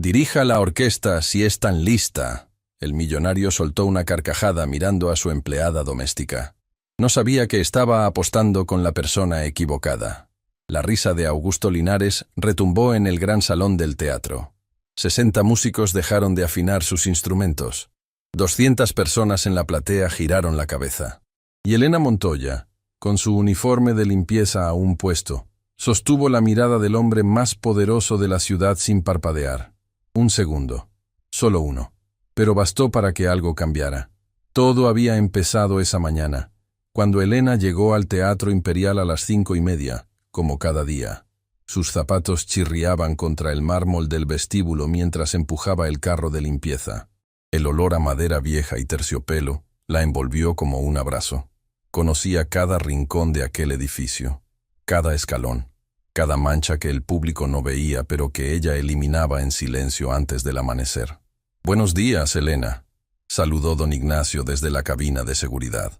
Dirija la orquesta si es tan lista. El millonario soltó una carcajada mirando a su empleada doméstica. No sabía que estaba apostando con la persona equivocada. La risa de Augusto Linares retumbó en el gran salón del teatro. 60 músicos dejaron de afinar sus instrumentos. 200 personas en la platea giraron la cabeza. Y Elena Montoya, con su uniforme de limpieza aún puesto, sostuvo la mirada del hombre más poderoso de la ciudad sin parpadear. Un segundo. Solo uno. Pero bastó para que algo cambiara. Todo había empezado esa mañana, cuando Elena llegó al Teatro Imperial a las 5:30, como cada día. Sus zapatos chirriaban contra el mármol del vestíbulo mientras empujaba el carro de limpieza. El olor a madera vieja y terciopelo la envolvió como un abrazo. Conocía cada rincón de aquel edificio, cada escalón, cada mancha que el público no veía pero que ella eliminaba en silencio antes del amanecer. «Buenos días, Elena», saludó don Ignacio desde la cabina de seguridad.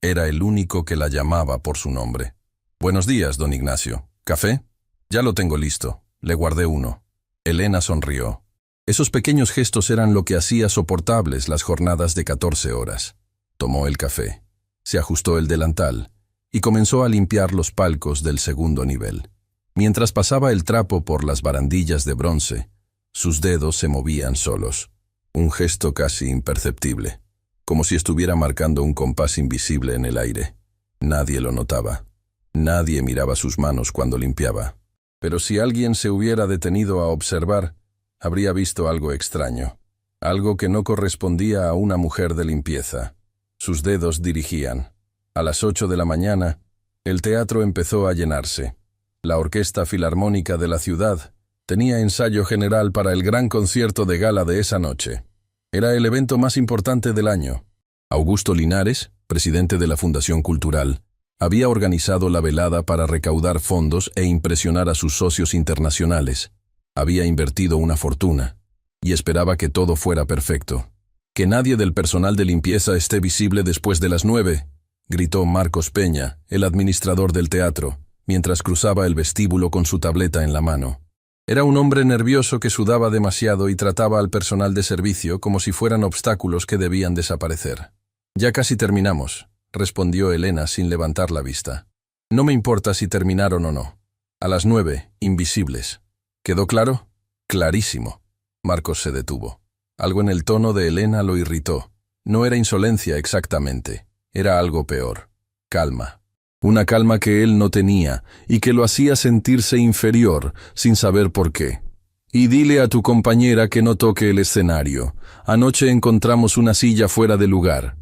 Era el único que la llamaba por su nombre. «Buenos días, don Ignacio. ¿Café?» «Ya lo tengo listo. Le guardé uno». Elena sonrió. Esos pequeños gestos eran lo que hacía soportables las jornadas de 14 horas. Tomó el café, se ajustó el delantal y comenzó a limpiar los palcos del segundo nivel. Mientras pasaba el trapo por las barandillas de bronce, sus dedos se movían solos. Un gesto casi imperceptible, como si estuviera marcando un compás invisible en el aire. Nadie lo notaba. Nadie miraba sus manos cuando limpiaba. Pero si alguien se hubiera detenido a observar, habría visto algo extraño, algo que no correspondía a una mujer de limpieza. Sus dedos dirigían. A las 8 de la mañana, el teatro empezó a llenarse. La Orquesta Filarmónica de la ciudad tenía ensayo general para el gran concierto de gala de esa noche. Era el evento más importante del año. Augusto Linares, presidente de la Fundación Cultural, había organizado la velada para recaudar fondos e impresionar a sus socios internacionales. Había invertido una fortuna y esperaba que todo fuera perfecto. «Que nadie del personal de limpieza esté visible después de las 9», gritó Marcos Peña, el administrador del teatro, mientras cruzaba el vestíbulo con su tableta en la mano. Era un hombre nervioso que sudaba demasiado y trataba al personal de servicio como si fueran obstáculos que debían desaparecer. «Ya casi terminamos», respondió Elena sin levantar la vista. «No me importa si terminaron o no. A las 9, invisibles». «¿Quedó claro?» «Clarísimo». Marcos se detuvo. Algo en el tono de Elena lo irritó. No era insolencia exactamente. Era algo peor. Calma. Una calma que él no tenía y que lo hacía sentirse inferior sin saber por qué. «Y dile a tu compañera que no toque el escenario. Anoche encontramos una silla fuera de lugar».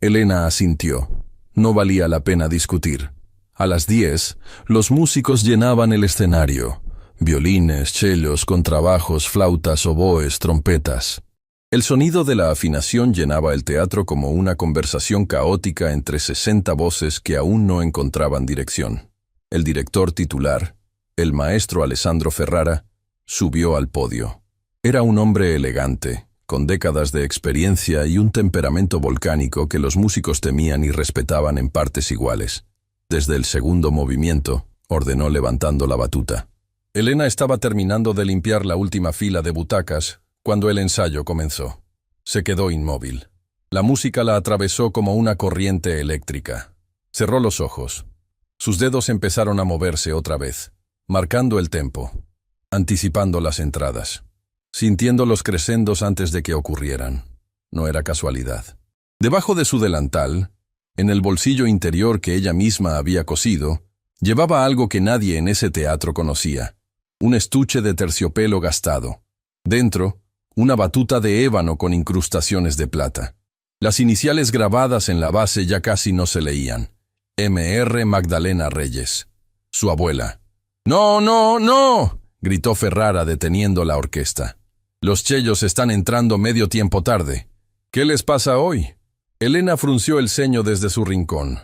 Elena asintió. No valía la pena discutir. A las 10, los músicos llenaban el escenario. Violines, chelos, contrabajos, flautas, oboes, trompetas. El sonido de la afinación llenaba el teatro como una conversación caótica entre 60 voces que aún no encontraban dirección. El director titular, el maestro Alessandro Ferrara, subió al podio. Era un hombre elegante, con décadas de experiencia y un temperamento volcánico que los músicos temían y respetaban en partes iguales. Desde el segundo movimiento, ordenó levantando la batuta. Elena estaba terminando de limpiar la última fila de butacas cuando el ensayo comenzó. Se quedó inmóvil. La música la atravesó como una corriente eléctrica. Cerró los ojos. Sus dedos empezaron a moverse otra vez, marcando el tempo, anticipando las entradas, sintiendo los crescendos antes de que ocurrieran. No era casualidad. Debajo de su delantal, en el bolsillo interior que ella misma había cosido, llevaba algo que nadie en ese teatro conocía. Un estuche de terciopelo gastado. Dentro, una batuta de ébano con incrustaciones de plata. Las iniciales grabadas en la base ya casi no se leían. M.R. Magdalena Reyes. Su abuela. «¡No, no, no!», gritó Ferrara deteniendo la orquesta. «Los chellos están entrando medio tiempo tarde. ¿Qué les pasa hoy?». Elena frunció el ceño desde su rincón.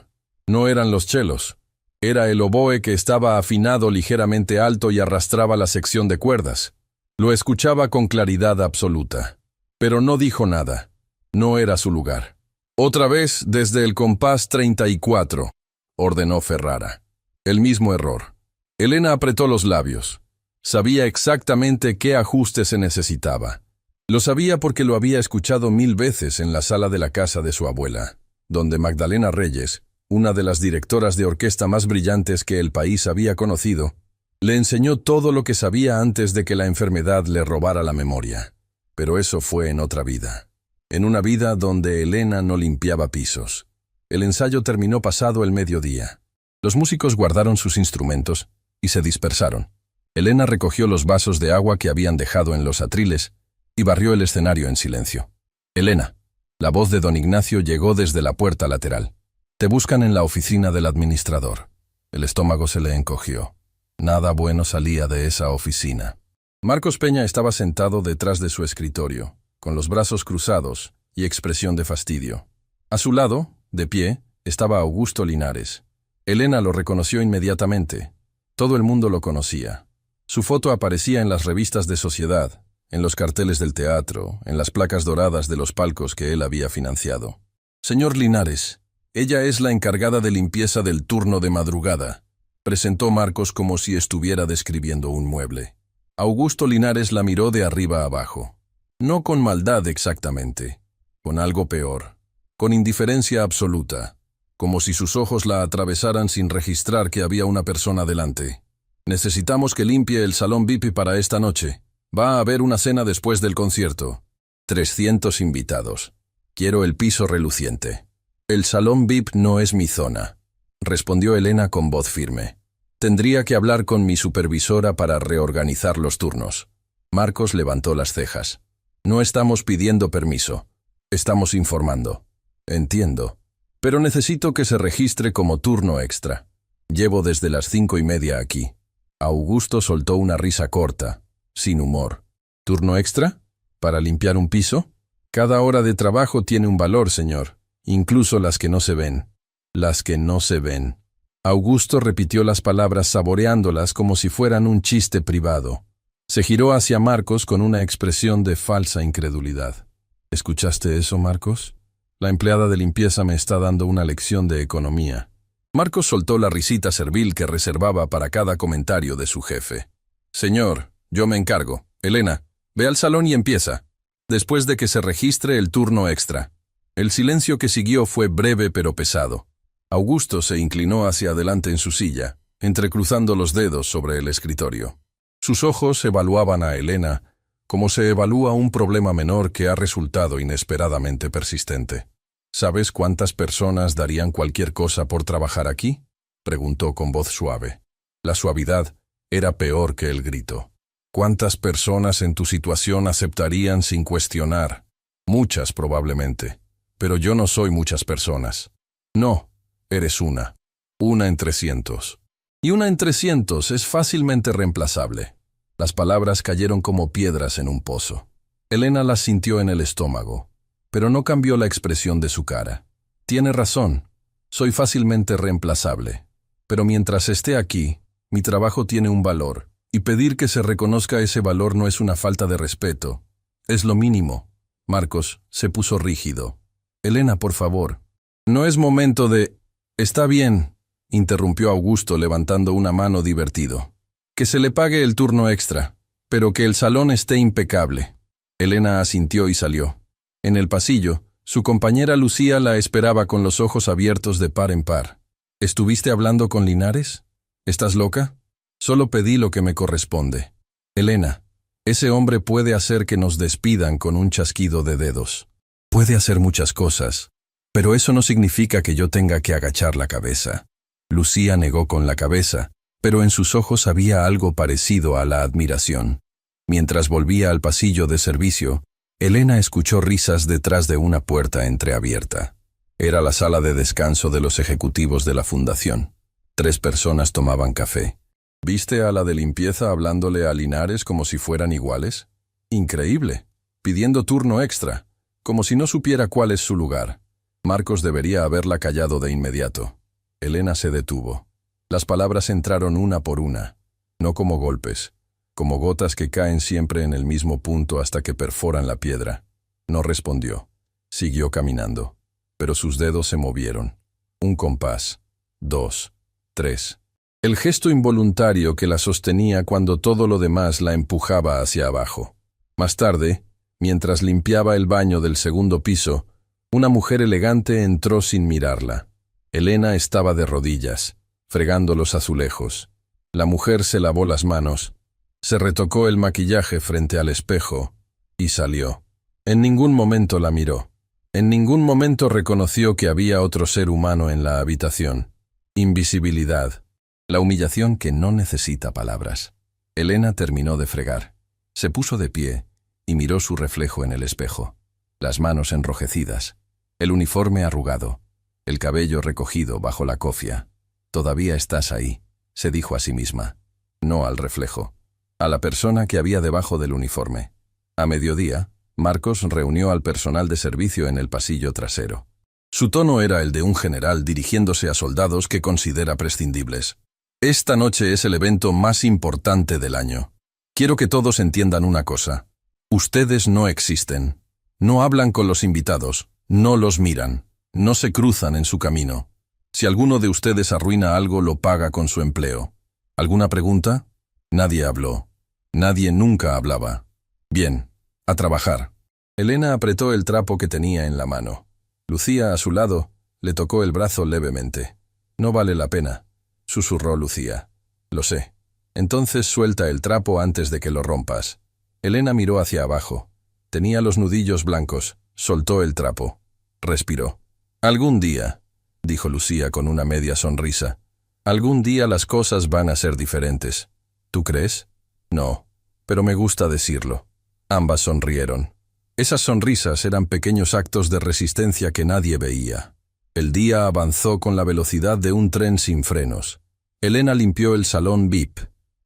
No eran los chelos. Era el oboe que estaba afinado ligeramente alto y arrastraba la sección de cuerdas. Lo escuchaba con claridad absoluta. Pero no dijo nada. No era su lugar. «Otra vez desde el compás 34», ordenó Ferrara. El mismo error. Elena apretó los labios. Sabía exactamente qué ajuste se necesitaba. Lo sabía porque lo había escuchado 1000 veces en la sala de la casa de su abuela, donde Magdalena Reyes, una de las directoras de orquesta más brillantes que el país había conocido, le enseñó todo lo que sabía antes de que la enfermedad le robara la memoria. Pero eso fue en otra vida. En una vida donde Elena no limpiaba pisos. El ensayo terminó pasado el mediodía. Los músicos guardaron sus instrumentos y se dispersaron. Elena recogió los vasos de agua que habían dejado en los atriles y barrió el escenario en silencio. «Elena», la voz de don Ignacio llegó desde la puerta lateral. «Te buscan en la oficina del administrador». El estómago se le encogió. Nada bueno salía de esa oficina. Marcos Peña estaba sentado detrás de su escritorio, con los brazos cruzados y expresión de fastidio. A su lado, de pie, estaba Augusto Linares. Elena lo reconoció inmediatamente. Todo el mundo lo conocía. Su foto aparecía en las revistas de sociedad, en los carteles del teatro, en las placas doradas de los palcos que él había financiado. «Señor Linares, ella es la encargada de limpieza del turno de madrugada», presentó Marcos como si estuviera describiendo un mueble. Augusto Linares la miró de arriba a abajo. No con maldad exactamente, con algo peor, con indiferencia absoluta, como si sus ojos la atravesaran sin registrar que había una persona delante. «Necesitamos que limpie el salón VIP para esta noche. Va a haber una cena después del concierto. 300 invitados. Quiero el piso reluciente». «El salón VIP no es mi zona», respondió Elena con voz firme. «Tendría que hablar con mi supervisora para reorganizar los turnos». Marcos levantó las cejas. «No estamos pidiendo permiso. Estamos informando». «Entiendo. Pero necesito que se registre como turno extra. Llevo desde las 5:30 aquí». Augusto soltó una risa corta, sin humor. «¿Turno extra? ¿Para limpiar un piso? Cada hora de trabajo tiene un valor, señor, incluso las que no se ven». «Las que no se ven». Augusto repitió las palabras saboreándolas como si fueran un chiste privado. Se giró hacia Marcos con una expresión de falsa incredulidad. «¿Escuchaste eso, Marcos? La empleada de limpieza me está dando una lección de economía». Marcos soltó la risita servil que reservaba para cada comentario de su jefe. «Señor, yo me encargo. Elena, ve al salón y empieza. Después de que se registre el turno extra». El silencio que siguió fue breve pero pesado. Augusto se inclinó hacia adelante en su silla, entrecruzando los dedos sobre el escritorio. Sus ojos evaluaban a Elena como se evalúa un problema menor que ha resultado inesperadamente persistente. «¿Sabes cuántas personas darían cualquier cosa por trabajar aquí?», preguntó con voz suave. La suavidad era peor que el grito. «¿Cuántas personas en tu situación aceptarían sin cuestionar?». «Muchas, probablemente. Pero yo no soy muchas personas». «No, eres una. Una en 300. Y una en 300 es fácilmente reemplazable». Las palabras cayeron como piedras en un pozo. Elena las sintió en el estómago, pero no cambió la expresión de su cara. «Tiene razón. Soy fácilmente reemplazable. Pero mientras esté aquí, mi trabajo tiene un valor, y pedir que se reconozca ese valor no es una falta de respeto. Es lo mínimo». Marcos se puso rígido. «Elena, por favor». «No es momento de...». «Está bien», interrumpió Augusto levantando una mano divertido. «Que se le pague el turno extra, pero que el salón esté impecable». Elena asintió y salió. En el pasillo, su compañera Lucía la esperaba con los ojos abiertos de par en par. «¿Estuviste hablando con Linares? ¿Estás loca?» «Solo pedí lo que me corresponde». «Elena, ese hombre puede hacer que nos despidan con un chasquido de dedos. Puede hacer muchas cosas, pero eso no significa que yo tenga que agachar la cabeza». Lucía negó con la cabeza, pero en sus ojos había algo parecido a la admiración. Mientras volvía al pasillo de servicio, Elena escuchó risas detrás de una puerta entreabierta. Era la sala de descanso de los ejecutivos de la fundación. 3 personas tomaban café. ¿Viste a la de limpieza hablándole a Linares como si fueran iguales? Increíble. Pidiendo turno extra, como si no supiera cuál es su lugar. Marcos debería haberla callado de inmediato. Elena se detuvo. Las palabras entraron una por una, no como golpes, como gotas que caen siempre en el mismo punto hasta que perforan la piedra. No respondió. Siguió caminando, pero sus dedos se movieron. 1 compás, 2, 3. el gesto involuntario que la sostenía cuando todo lo demás la empujaba hacia abajo. Más tarde, mientras limpiaba el baño del segundo piso, una mujer elegante entró sin mirarla. Elena estaba de rodillas, fregando los azulejos. La mujer se lavó las manos, se retocó el maquillaje frente al espejo y salió. En ningún momento la miró. En ningún momento reconoció que había otro ser humano en la habitación. Invisibilidad. La humillación que no necesita palabras. Elena terminó de fregar. Se puso de pie y miró su reflejo en el espejo. Las manos enrojecidas, el uniforme arrugado, el cabello recogido bajo la cofia. «Todavía estás ahí», se dijo a sí misma. No al reflejo, a la persona que había debajo del uniforme. A mediodía, Marcos reunió al personal de servicio en el pasillo trasero. Su tono era el de un general dirigiéndose a soldados que considera prescindibles. «Esta noche es el evento más importante del año. Quiero que todos entiendan una cosa. Ustedes no existen. No hablan con los invitados, no los miran, no se cruzan en su camino. Si alguno de ustedes arruina algo, lo paga con su empleo. ¿Alguna pregunta?» Nadie habló. Nadie nunca hablaba. «Bien, a trabajar». Elena apretó el trapo que tenía en la mano. Lucía, a su lado, le tocó el brazo levemente. «No vale la pena», susurró Lucía. «Lo sé. Entonces suelta el trapo antes de que lo rompas». Elena miró hacia abajo. Tenía los nudillos blancos. Soltó el trapo. Respiró. «Algún día», dijo Lucía con una media sonrisa. «Algún día las cosas van a ser diferentes. ¿Tú crees?» «No, pero me gusta decirlo». Ambas sonrieron. Esas sonrisas eran pequeños actos de resistencia que nadie veía. El día avanzó con la velocidad de un tren sin frenos. Elena limpió el salón VIP,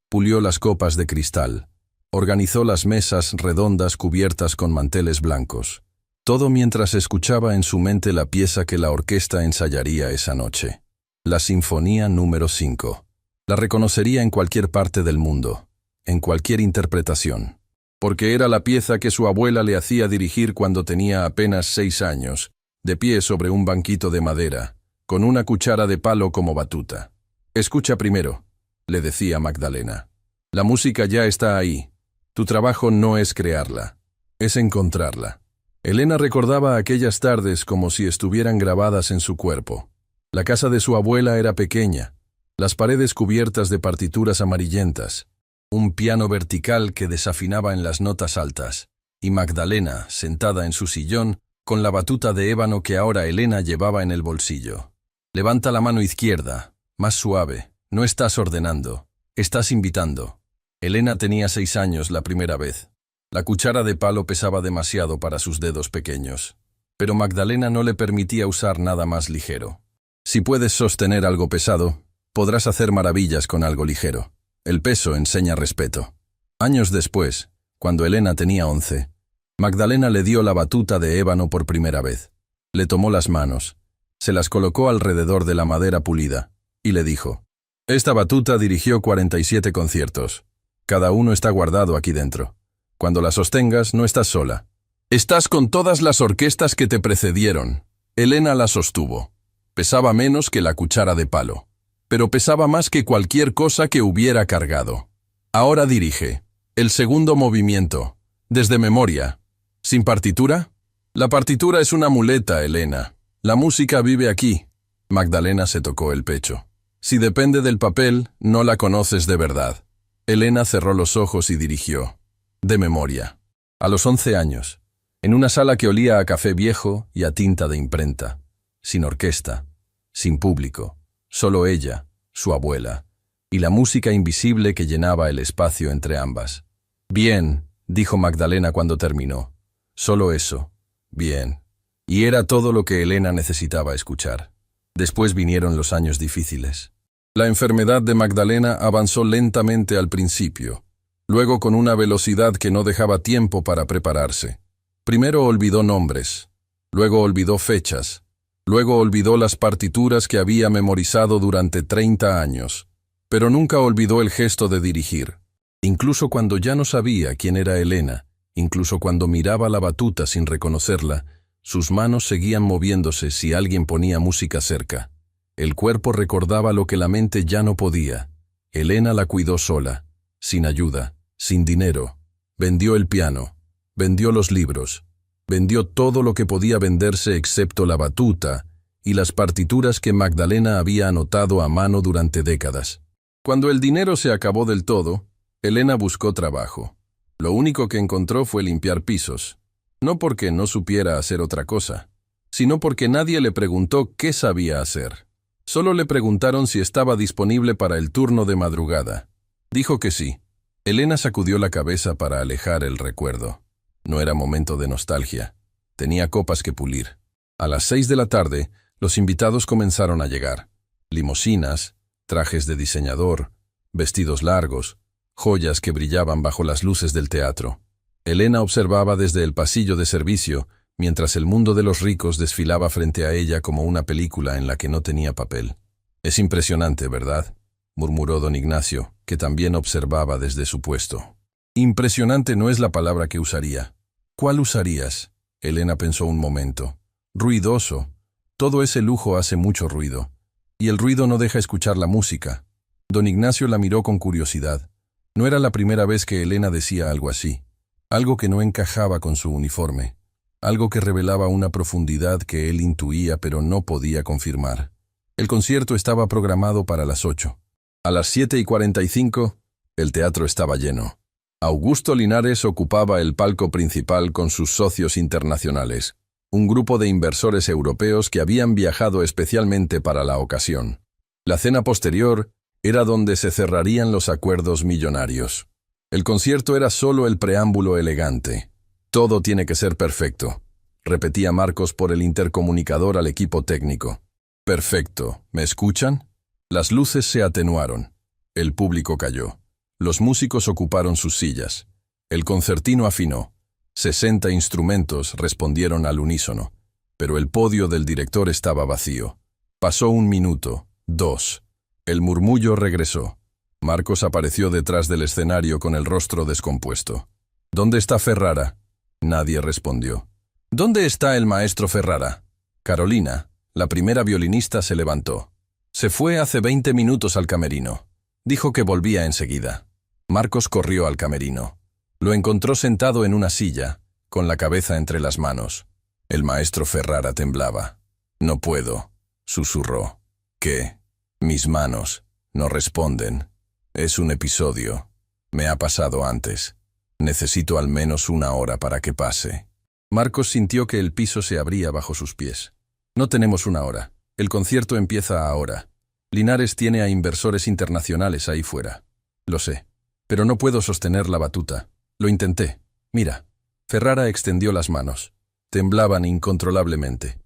pulió las copas de cristal, organizó las mesas redondas cubiertas con manteles blancos. Todo mientras escuchaba en su mente la pieza que la orquesta ensayaría esa noche. La Sinfonía número 5. La reconocería en cualquier parte del mundo, en cualquier interpretación. Porque era la pieza que su abuela le hacía dirigir cuando tenía apenas 6 años, de pie sobre un banquito de madera, con una cuchara de palo como batuta. «Escucha primero», le decía Magdalena. «La música ya está ahí. Tu trabajo no es crearla, es encontrarla». Elena recordaba aquellas tardes como si estuvieran grabadas en su cuerpo. La casa de su abuela era pequeña, las paredes cubiertas de partituras amarillentas, un piano vertical que desafinaba en las notas altas, y Magdalena, sentada en su sillón, con la batuta de ébano que ahora Elena llevaba en el bolsillo. «Levanta la mano izquierda, más suave, no estás ordenando, estás invitando». Elena tenía 6 años la primera vez. La cuchara de palo pesaba demasiado para sus dedos pequeños, pero Magdalena no le permitía usar nada más ligero. «Si puedes sostener algo pesado, podrás hacer maravillas con algo ligero. El peso enseña respeto». Años después, cuando Elena tenía 11, Magdalena le dio la batuta de ébano por primera vez. Le tomó las manos, se las colocó alrededor de la madera pulida, y le dijo: «Esta batuta dirigió 47 conciertos. Cada uno está guardado aquí dentro. Cuando la sostengas, no estás sola. Estás con todas las orquestas que te precedieron». Elena la sostuvo. Pesaba menos que la cuchara de palo, pero pesaba más que cualquier cosa que hubiera cargado. «Ahora dirige. El segundo movimiento. Desde memoria. ¿Sin partitura?» «La partitura es una muleta, Elena. La música vive aquí». Magdalena se tocó el pecho. «Si depende del papel, no la conoces de verdad». Elena cerró los ojos y dirigió. De memoria. A los 11 años, en una sala que olía a café viejo y a tinta de imprenta. Sin orquesta, sin público, solo ella, su abuela, y la música invisible que llenaba el espacio entre ambas. «Bien», dijo Magdalena cuando terminó. Solo eso. Bien. Y era todo lo que Elena necesitaba escuchar. Después vinieron los años difíciles. La enfermedad de Magdalena avanzó lentamente al principio, luego con una velocidad que no dejaba tiempo para prepararse. Primero olvidó nombres, luego olvidó fechas, luego olvidó las partituras que había memorizado durante 30 años, pero nunca olvidó el gesto de dirigir. Incluso cuando ya no sabía quién era Elena, incluso cuando miraba la batuta sin reconocerla, sus manos seguían moviéndose si alguien ponía música cerca. El cuerpo recordaba lo que la mente ya no podía. Elena la cuidó sola, sin ayuda, sin dinero. Vendió el piano, vendió los libros, vendió todo lo que podía venderse excepto la batuta y las partituras que Magdalena había anotado a mano durante décadas. Cuando el dinero se acabó del todo, Elena buscó trabajo. Lo único que encontró fue limpiar pisos, no porque no supiera hacer otra cosa, sino porque nadie le preguntó qué sabía hacer. Solo le preguntaron si estaba disponible para el turno de madrugada. Dijo que sí. Elena sacudió la cabeza para alejar el recuerdo. No era momento de nostalgia. Tenía copas que pulir. A las 6 de la tarde, los invitados comenzaron a llegar. Limosinas, trajes de diseñador, vestidos largos, joyas que brillaban bajo las luces del teatro. Elena observaba desde el pasillo de servicio, mientras el mundo de los ricos desfilaba frente a ella como una película en la que no tenía papel. «Es impresionante, ¿verdad?», murmuró don Ignacio, que también observaba desde su puesto. «Impresionante no es la palabra que usaría». «¿Cuál usarías?», Elena pensó un momento. «Ruidoso. Todo ese lujo hace mucho ruido. Y el ruido no deja escuchar la música». Don Ignacio la miró con curiosidad. No era la primera vez que Elena decía algo así. Algo que no encajaba con su uniforme. Algo que revelaba una profundidad que él intuía pero no podía confirmar. El concierto estaba programado para las 8. A las 7:45, el teatro estaba lleno. Augusto Linares ocupaba el palco principal con sus socios internacionales, un grupo de inversores europeos que habían viajado especialmente para la ocasión. La cena posterior era donde se cerrarían los acuerdos millonarios. El concierto era solo el preámbulo elegante. «Todo tiene que ser perfecto», repetía Marcos por el intercomunicador al equipo técnico. «Perfecto. ¿Me escuchan?». Las luces se atenuaron. El público calló. Los músicos ocuparon sus sillas. El concertino afinó. 60 instrumentos respondieron al unísono. Pero el podio del director estaba vacío. Pasó 1 minuto, 2. El murmullo regresó. Marcos apareció detrás del escenario con el rostro descompuesto. «¿Dónde está Ferrara?». Nadie respondió. «¿Dónde está el maestro Ferrara?». Carolina, la primera violinista, se levantó. «Se fue hace 20 minutos al camerino. Dijo que volvía enseguida». Marcos corrió al camerino. Lo encontró sentado en una silla, con la cabeza entre las manos. El maestro Ferrara temblaba. «No puedo», susurró. «¿Qué?». «Mis manos no responden. Es un episodio. Me ha pasado antes. Necesito al menos 1 hora para que pase». Marcos sintió que el piso se abría bajo sus pies. «No tenemos 1 hora. El concierto empieza ahora. Linares tiene a inversores internacionales ahí fuera. Lo sé. Pero no puedo sostener la batuta. Lo intenté. Mira». Ferrara extendió las manos. Temblaban incontrolablemente.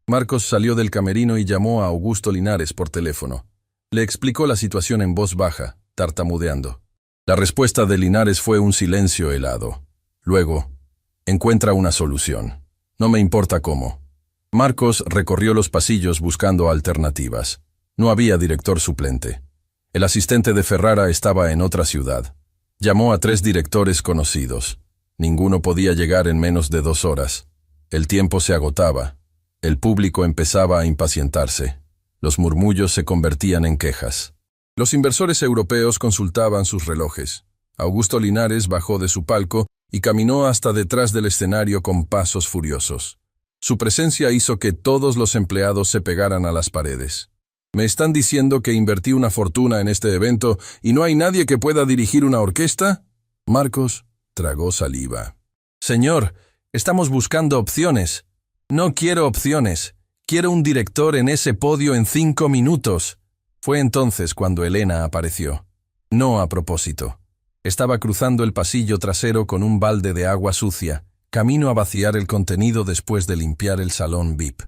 Marcos salió del camerino y llamó a Augusto Linares por teléfono. Le explicó la situación en voz baja, tartamudeando. La respuesta de Linares fue un silencio helado. Luego, «Encuentra una solución. No me importa cómo». Marcos recorrió los pasillos buscando alternativas. No había director suplente. El asistente de Ferrara estaba en otra ciudad. Llamó a 3 directores conocidos. Ninguno podía llegar en menos de 2 horas. El tiempo se agotaba. El público empezaba a impacientarse. Los murmullos se convertían en quejas. Los inversores europeos consultaban sus relojes. Augusto Linares bajó de su palco y caminó hasta detrás del escenario con pasos furiosos. Su presencia hizo que todos los empleados se pegaran a las paredes. «¿Me están diciendo que invertí una fortuna en este evento y no hay nadie que pueda dirigir una orquesta?». Marcos tragó saliva. «Señor, estamos buscando opciones». «No quiero opciones. Quiero un director en ese podio en 5 minutos». Fue entonces cuando Elena apareció. No a propósito. Estaba cruzando el pasillo trasero con un balde de agua sucia, camino a vaciar el contenido después de limpiar el salón VIP.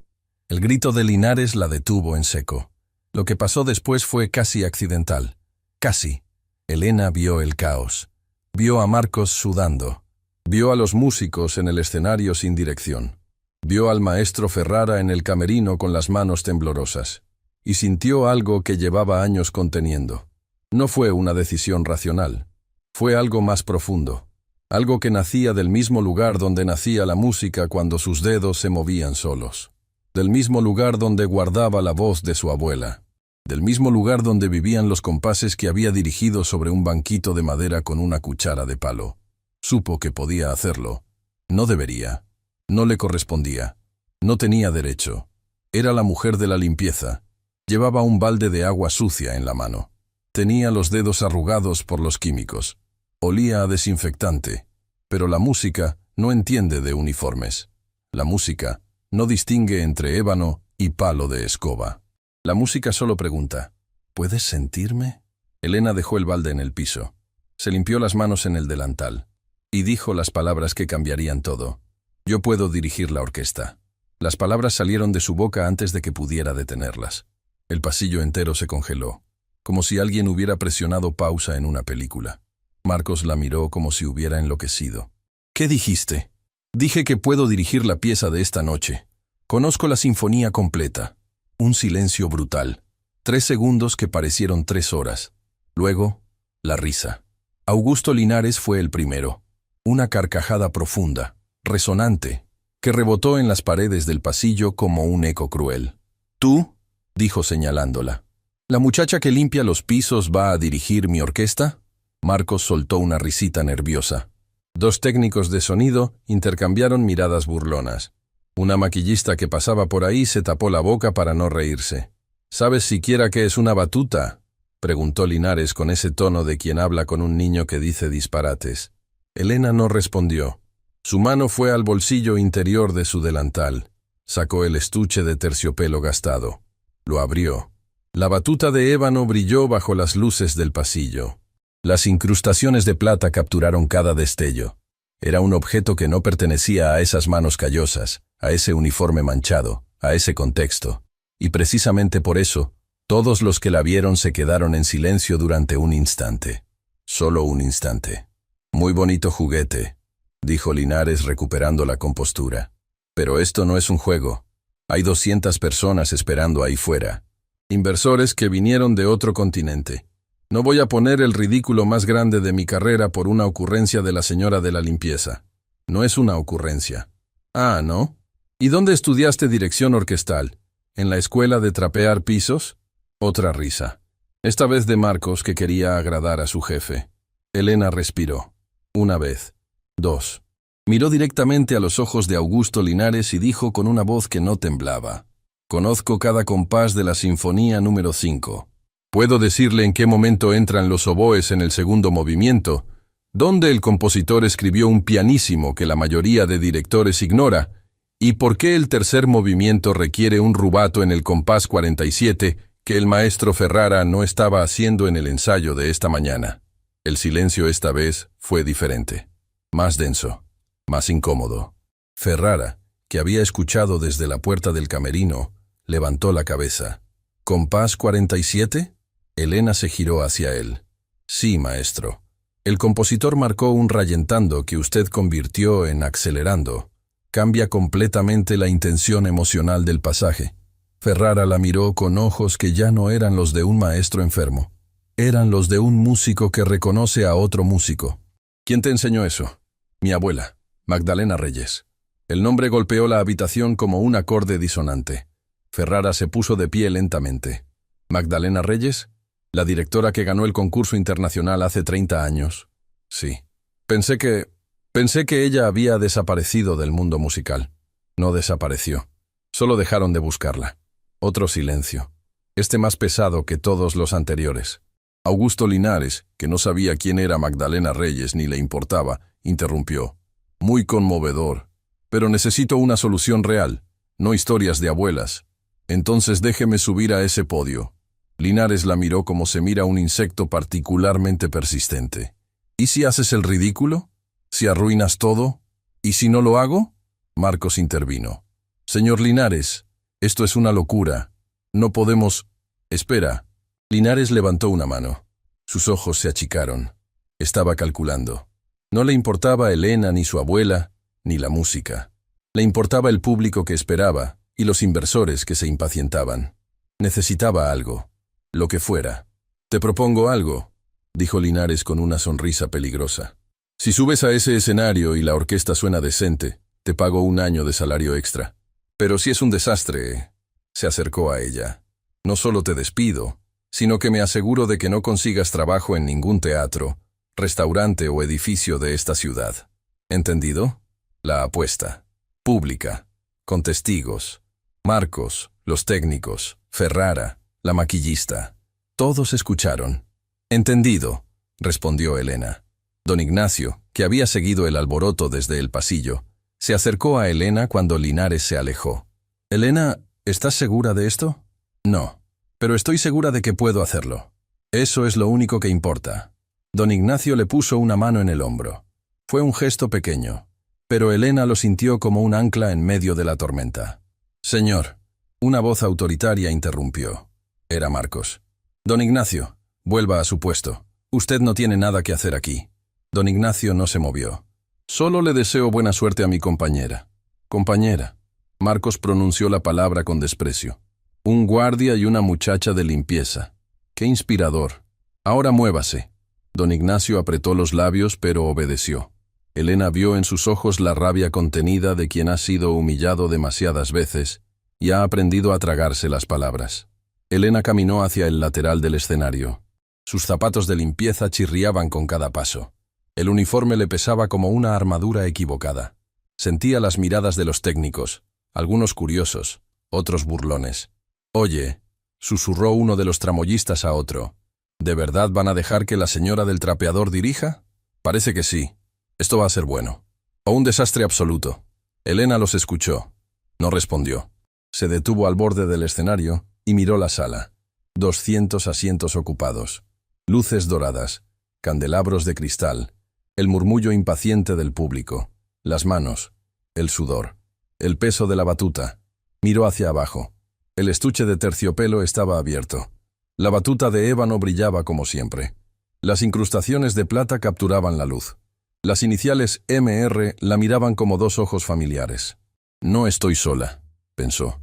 El grito de Linares la detuvo en seco. Lo que pasó después fue casi accidental. Casi. Elena vio el caos. Vio a Marcos sudando. Vio a los músicos en el escenario sin dirección. Vio al maestro Ferrara en el camerino con las manos temblorosas. Y sintió algo que llevaba años conteniendo. No fue una decisión racional. Fue algo más profundo. Algo que nacía del mismo lugar donde nacía la música cuando sus dedos se movían solos. Del mismo lugar donde guardaba la voz de su abuela. del mismo lugar donde vivían los compases que había dirigido sobre un banquito de madera con una cuchara de palo. Supo que podía hacerlo. No debería. No le correspondía. No tenía derecho. Era la mujer de la limpieza. Llevaba un balde de agua sucia en la mano. Tenía los dedos arrugados por los químicos. Olía a desinfectante. Pero la música no entiende de uniformes. La música no distingue entre ébano y palo de escoba. La música solo pregunta, ¿puedes sentirme? Elena dejó el balde en el piso. Se limpió las manos en el delantal. Y dijo las palabras que cambiarían todo. Yo puedo dirigir la orquesta. Las palabras salieron de su boca antes de que pudiera detenerlas. El pasillo entero se congeló, como si alguien hubiera presionado pausa en una película. Marcos la miró como si hubiera enloquecido. ¿Qué dijiste? Dije que puedo dirigir la pieza de esta noche. Conozco la sinfonía completa. Un silencio brutal. 3 segundos que parecieron 3 horas. Luego, la risa. Augusto Linares fue el primero. Una carcajada profunda, resonante, que rebotó en las paredes del pasillo como un eco cruel. ¿Tú?, dijo señalándola. ¿La muchacha que limpia los pisos va a dirigir mi orquesta? Marcos soltó una risita nerviosa. 2 técnicos de sonido intercambiaron miradas burlonas. Una maquillista que pasaba por ahí se tapó la boca para no reírse. ¿Sabes siquiera qué es una batuta?, preguntó Linares con ese tono de quien habla con un niño que dice disparates. Elena no respondió. Su mano fue al bolsillo interior de su delantal. Sacó el estuche de terciopelo gastado. Lo abrió. La batuta de ébano brilló bajo las luces del pasillo. Las incrustaciones de plata capturaron cada destello. Era un objeto que no pertenecía a esas manos callosas, a ese uniforme manchado, a ese contexto. Y precisamente por eso, todos los que la vieron se quedaron en silencio durante un instante. Solo un instante. Muy bonito juguete, dijo Linares recuperando la compostura. Pero esto no es un juego. Hay 200 personas esperando ahí fuera. Inversores que vinieron de otro continente. No voy a poner el ridículo más grande de mi carrera por una ocurrencia de la señora de la limpieza. No es una ocurrencia. Ah, ¿no? ¿Y dónde estudiaste dirección orquestal? ¿En la escuela de trapear pisos? Otra risa. Esta vez de Marcos, que quería agradar a su jefe. Elena respiró. 1 vez. 2. Miró directamente a los ojos de Augusto Linares y dijo con una voz que no temblaba. Conozco cada compás de la sinfonía número 5. Puedo decirle en qué momento entran los oboes en el segundo movimiento, dónde el compositor escribió un pianísimo que la mayoría de directores ignora, y por qué el tercer movimiento requiere un rubato en el compás 47 que el maestro Ferrara no estaba haciendo en el ensayo de esta mañana. El silencio esta vez fue diferente, más denso, más incómodo. Ferrara, que había escuchado desde la puerta del camerino, levantó la cabeza. ¿Compás 47? Elena se giró hacia él. Sí, maestro. El compositor marcó un rallentando que usted convirtió en acelerando. Cambia completamente la intención emocional del pasaje. Ferrara la miró con ojos que ya no eran los de un maestro enfermo. Eran los de un músico que reconoce a otro músico. ¿Quién te enseñó eso? Mi abuela, Magdalena Reyes. El nombre golpeó la habitación como un acorde disonante. Ferrara se puso de pie lentamente. ¿Magdalena Reyes? La directora que ganó el concurso internacional hace 30 años. Sí. Pensé que ella había desaparecido del mundo musical. No desapareció. Solo dejaron de buscarla. Otro silencio. Este más pesado que todos los anteriores. Augusto Linares, que no sabía quién era Magdalena Reyes ni le importaba, interrumpió. Muy conmovedor. Pero necesito una solución real, no historias de abuelas. Entonces déjeme subir a ese podio. Linares la miró como se mira un insecto particularmente persistente. ¿Y si haces el ridículo? ¿Si arruinas todo? ¿Y si no lo hago? Marcos intervino. Señor Linares, esto es una locura. No podemos... Espera. Linares levantó una mano. Sus ojos se achicaron. Estaba calculando. No le importaba Elena ni su abuela, ni la música. Le importaba el público que esperaba y los inversores que se impacientaban. Necesitaba algo. Lo que fuera. Te propongo algo, dijo Linares con una sonrisa peligrosa. Si subes a ese escenario y la orquesta suena decente, te pago 1 año de salario extra. Pero si es un desastre... Se acercó a ella. No solo te despido, sino que me aseguro de que no consigas trabajo en ningún teatro, restaurante o edificio de esta ciudad. ¿Entendido? La apuesta. Pública. Con testigos. Marcos, los técnicos, Ferrara, la maquillista. Todos escucharon. «Entendido», respondió Elena. Don Ignacio, que había seguido el alboroto desde el pasillo, se acercó a Elena cuando Linares se alejó. «Elena, ¿estás segura de esto?» «No, pero estoy segura de que puedo hacerlo. Eso es lo único que importa». Don Ignacio le puso una mano en el hombro. Fue un gesto pequeño, pero Elena lo sintió como un ancla en medio de la tormenta. «Señor», una voz autoritaria interrumpió. Era Marcos. «Don Ignacio, vuelva a su puesto. Usted no tiene nada que hacer aquí». Don Ignacio no se movió. «Solo le deseo buena suerte a mi compañera». «Compañera». Marcos pronunció la palabra con desprecio. «Un guardia y una muchacha de limpieza. ¡Qué inspirador! Ahora muévase». Don Ignacio apretó los labios, pero obedeció. Elena vio en sus ojos la rabia contenida de quien ha sido humillado demasiadas veces y ha aprendido a tragarse las palabras. Elena caminó hacia el lateral del escenario. Sus zapatos de limpieza chirriaban con cada paso. El uniforme le pesaba como una armadura equivocada. Sentía las miradas de los técnicos, algunos curiosos, otros burlones. «Oye», susurró uno de los tramoyistas a otro, «¿de verdad van a dejar que la señora del trapeador dirija? Parece que sí. Esto va a ser bueno. O un desastre absoluto». Elena los escuchó. No respondió. Se detuvo al borde del escenario y miró la sala. 200 asientos ocupados. Luces doradas, candelabros de cristal, el murmullo impaciente del público, las manos, el sudor, el peso de la batuta. Miró hacia abajo. El estuche de terciopelo estaba abierto. La batuta de ébano brillaba como siempre. Las incrustaciones de plata capturaban la luz. Las iniciales MR la miraban como dos ojos familiares. «No estoy sola», pensó.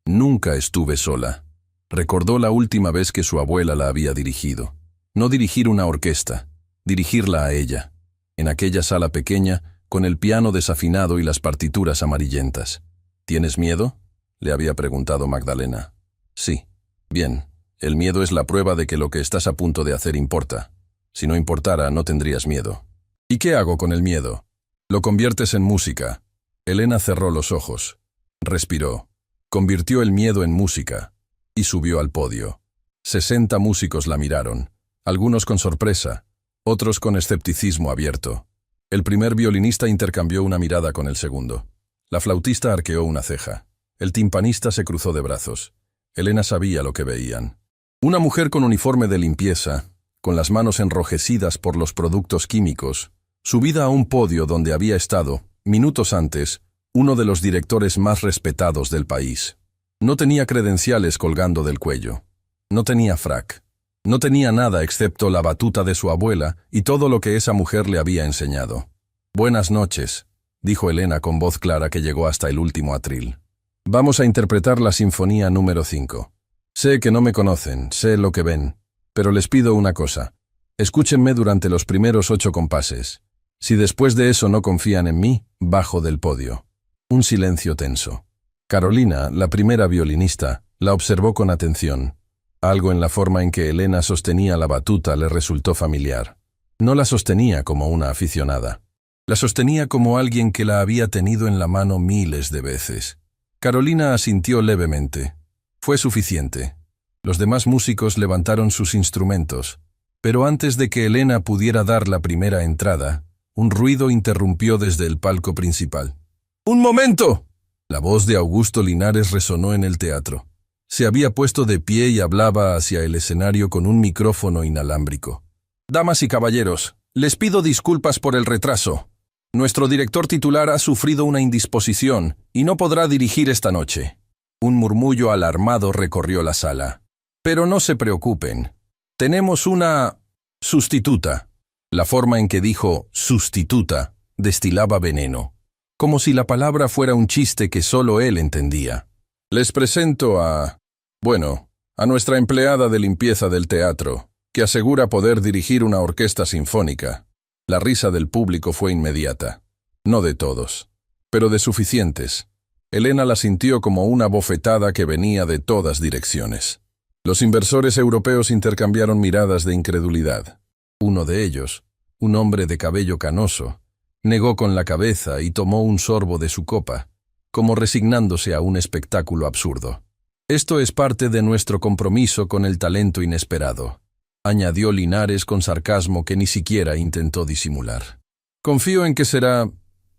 «Nunca estuve sola». Recordó la última vez que su abuela la había dirigido. No dirigir una orquesta, dirigirla a ella, en aquella sala pequeña, con el piano desafinado y las partituras amarillentas. «¿Tienes miedo?», le había preguntado Magdalena. «Sí». «Bien, el miedo es la prueba de que lo que estás a punto de hacer importa. Si no importara, no tendrías miedo». «¿Y qué hago con el miedo?». «Lo conviertes en música». Elena cerró los ojos. Respiró. Convirtió el miedo en música y subió al podio. 60 músicos la miraron, algunos con sorpresa, otros con escepticismo abierto. El primer violinista intercambió una mirada con el segundo. La flautista arqueó una ceja. El timpanista se cruzó de brazos. Elena sabía lo que veían. Una mujer con uniforme de limpieza, con las manos enrojecidas por los productos químicos, subida a un podio donde había estado, minutos antes, uno de los directores más respetados del país. No tenía credenciales colgando del cuello. No tenía frac. No tenía nada excepto la batuta de su abuela y todo lo que esa mujer le había enseñado. «Buenas noches», dijo Elena con voz clara que llegó hasta el último atril. «Vamos a interpretar la Sinfonía número 5. Sé que no me conocen, sé lo que ven, pero les pido una cosa. Escúchenme durante los primeros 8 compases. Si después de eso no confían en mí, bajo del podio». Un silencio tenso. Carolina, la primera violinista, la observó con atención. Algo en la forma en que Elena sostenía la batuta le resultó familiar. No la sostenía como una aficionada. La sostenía como alguien que la había tenido en la mano miles de veces. Carolina asintió levemente. Fue suficiente. Los demás músicos levantaron sus instrumentos, pero antes de que Elena pudiera dar la primera entrada, un ruido interrumpió desde el palco principal. «¡Un momento!». La voz de Augusto Linares resonó en el teatro. Se había puesto de pie y hablaba hacia el escenario con un micrófono inalámbrico. «Damas y caballeros, les pido disculpas por el retraso. Nuestro director titular ha sufrido una indisposición y no podrá dirigir esta noche». Un murmullo alarmado recorrió la sala. «Pero no se preocupen. Tenemos una sustituta». La forma en que dijo «sustituta» destilaba veneno, como si la palabra fuera un chiste que solo él entendía. «Les presento a nuestra empleada de limpieza del teatro, que asegura poder dirigir una orquesta sinfónica». La risa del público fue inmediata. No de todos, pero de suficientes. Elena la sintió como una bofetada que venía de todas direcciones. Los inversores europeos intercambiaron miradas de incredulidad. Uno de ellos, un hombre de cabello canoso, negó con la cabeza y tomó un sorbo de su copa, como resignándose a un espectáculo absurdo. «Esto es parte de nuestro compromiso con el talento inesperado», añadió Linares con sarcasmo que ni siquiera intentó disimular. «Confío en que será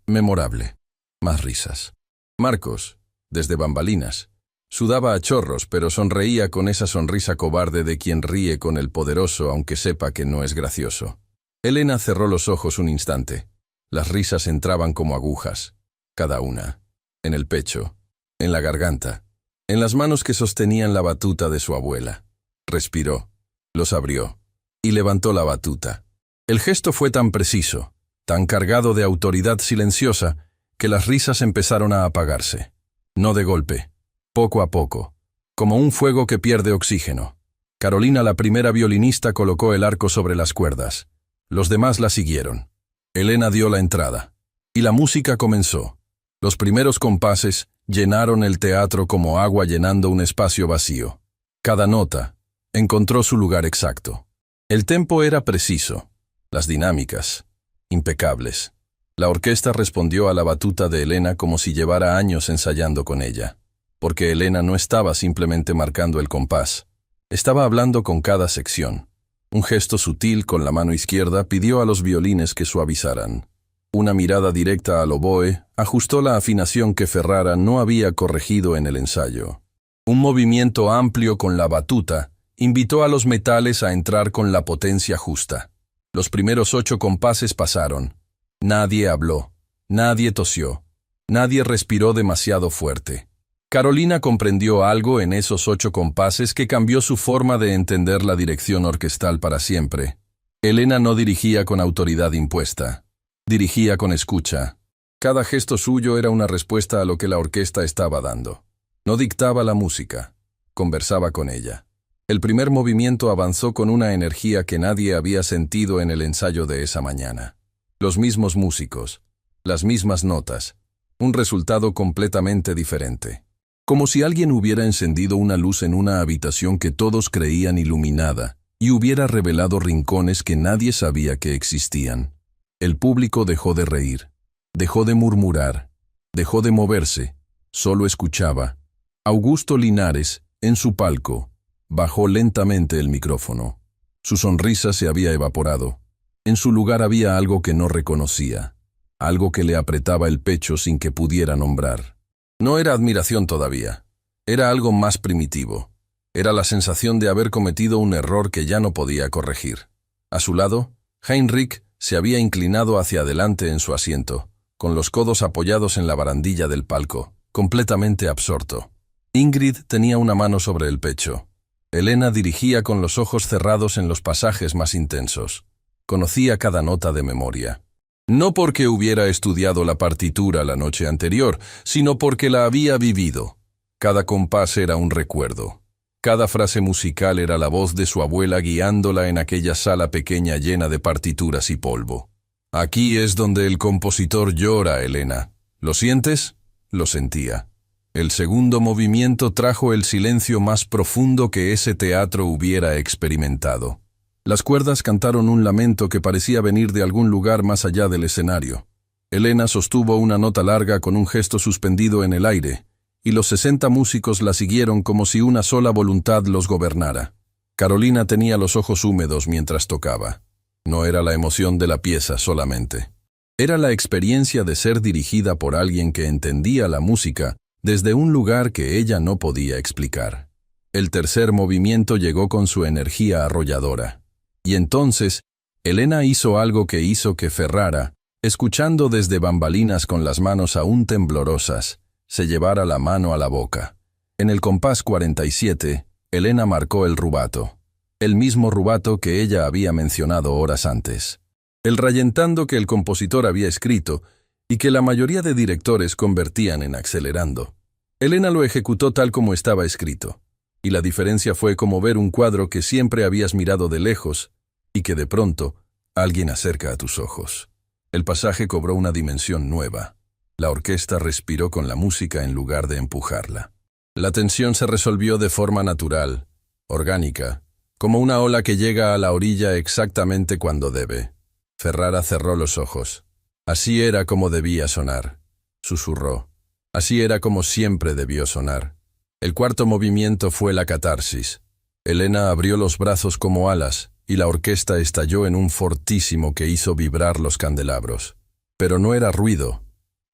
memorable». Más risas. Marcos, desde bambalinas, sudaba a chorros, pero sonreía con esa sonrisa cobarde de quien ríe con el poderoso aunque sepa que no es gracioso. Elena cerró los ojos un instante. Las risas entraban como agujas, cada una, en el pecho, en la garganta, en las manos que sostenían la batuta de su abuela. Respiró, los abrió y levantó la batuta. El gesto fue tan preciso, tan cargado de autoridad silenciosa, que las risas empezaron a apagarse. No de golpe, poco a poco, como un fuego que pierde oxígeno. Carolina, la primera violinista, colocó el arco sobre las cuerdas. Los demás la siguieron. Elena dio la entrada, y la música comenzó. Los primeros compases llenaron el teatro como agua llenando un espacio vacío. Cada nota encontró su lugar exacto. El tempo era preciso, las dinámicas, impecables. La orquesta respondió a la batuta de Elena como si llevara años ensayando con ella, porque Elena no estaba simplemente marcando el compás, estaba hablando con cada sección. Un gesto sutil con la mano izquierda pidió a los violines que suavizaran. Una mirada directa al oboe ajustó la afinación que Ferrara no había corregido en el ensayo. Un movimiento amplio con la batuta invitó a los metales a entrar con la potencia justa. Los primeros 8 compases pasaron. Nadie habló, nadie tosió, nadie respiró demasiado fuerte. Carolina comprendió algo en esos 8 compases que cambió su forma de entender la dirección orquestal para siempre. Elena no dirigía con autoridad impuesta, dirigía con escucha. Cada gesto suyo era una respuesta a lo que la orquesta estaba dando. No dictaba la música, conversaba con ella. El primer movimiento avanzó con una energía que nadie había sentido en el ensayo de esa mañana. Los mismos músicos, las mismas notas, un resultado completamente diferente. Como si alguien hubiera encendido una luz en una habitación que todos creían iluminada y hubiera revelado rincones que nadie sabía que existían. El público dejó de reír, dejó de murmurar, dejó de moverse, solo escuchaba. Augusto Linares, en su palco, bajó lentamente el micrófono. Su sonrisa se había evaporado. En su lugar había algo que no reconocía, algo que le apretaba el pecho sin que pudiera nombrar. No era admiración todavía, era algo más primitivo. Era la sensación de haber cometido un error que ya no podía corregir. A su lado, Heinrich se había inclinado hacia adelante en su asiento, con los codos apoyados en la barandilla del palco, completamente absorto. Ingrid tenía una mano sobre el pecho. Elena dirigía con los ojos cerrados en los pasajes más intensos. Conocía cada nota de memoria. No porque hubiera estudiado la partitura la noche anterior, sino porque la había vivido. Cada compás era un recuerdo. Cada frase musical era la voz de su abuela guiándola en aquella sala pequeña llena de partituras y polvo. Aquí es donde el compositor llora, Elena. ¿Lo sientes? Lo sentía. El segundo movimiento trajo el silencio más profundo que ese teatro hubiera experimentado. Las cuerdas cantaron un lamento que parecía venir de algún lugar más allá del escenario. Elena sostuvo una nota larga con un gesto suspendido en el aire, y los 60 músicos la siguieron como si una sola voluntad los gobernara. Carolina tenía los ojos húmedos mientras tocaba. No era la emoción de la pieza solamente. Era la experiencia de ser dirigida por alguien que entendía la música desde un lugar que ella no podía explicar. El tercer movimiento llegó con su energía arrolladora. Y entonces, Elena hizo algo que hizo que Ferrara, escuchando desde bambalinas con las manos aún temblorosas, se llevara la mano a la boca. En el compás 47, Elena marcó el rubato. El mismo rubato que ella había mencionado horas antes. El rallentando que el compositor había escrito y que la mayoría de directores convertían en acelerando. Elena lo ejecutó tal como estaba escrito. Y la diferencia fue como ver un cuadro que siempre habías mirado de lejos y que de pronto alguien acerca a tus ojos. El pasaje cobró una dimensión nueva. La orquesta respiró con la música en lugar de empujarla. La tensión se resolvió de forma natural, orgánica, como una ola que llega a la orilla exactamente cuando debe. Ferrara cerró los ojos. Así era como debía sonar, susurró. Así era como siempre debió sonar. El cuarto movimiento fue la catarsis. Elena abrió los brazos como alas y la orquesta estalló en un fortísimo que hizo vibrar los candelabros. Pero no era ruido,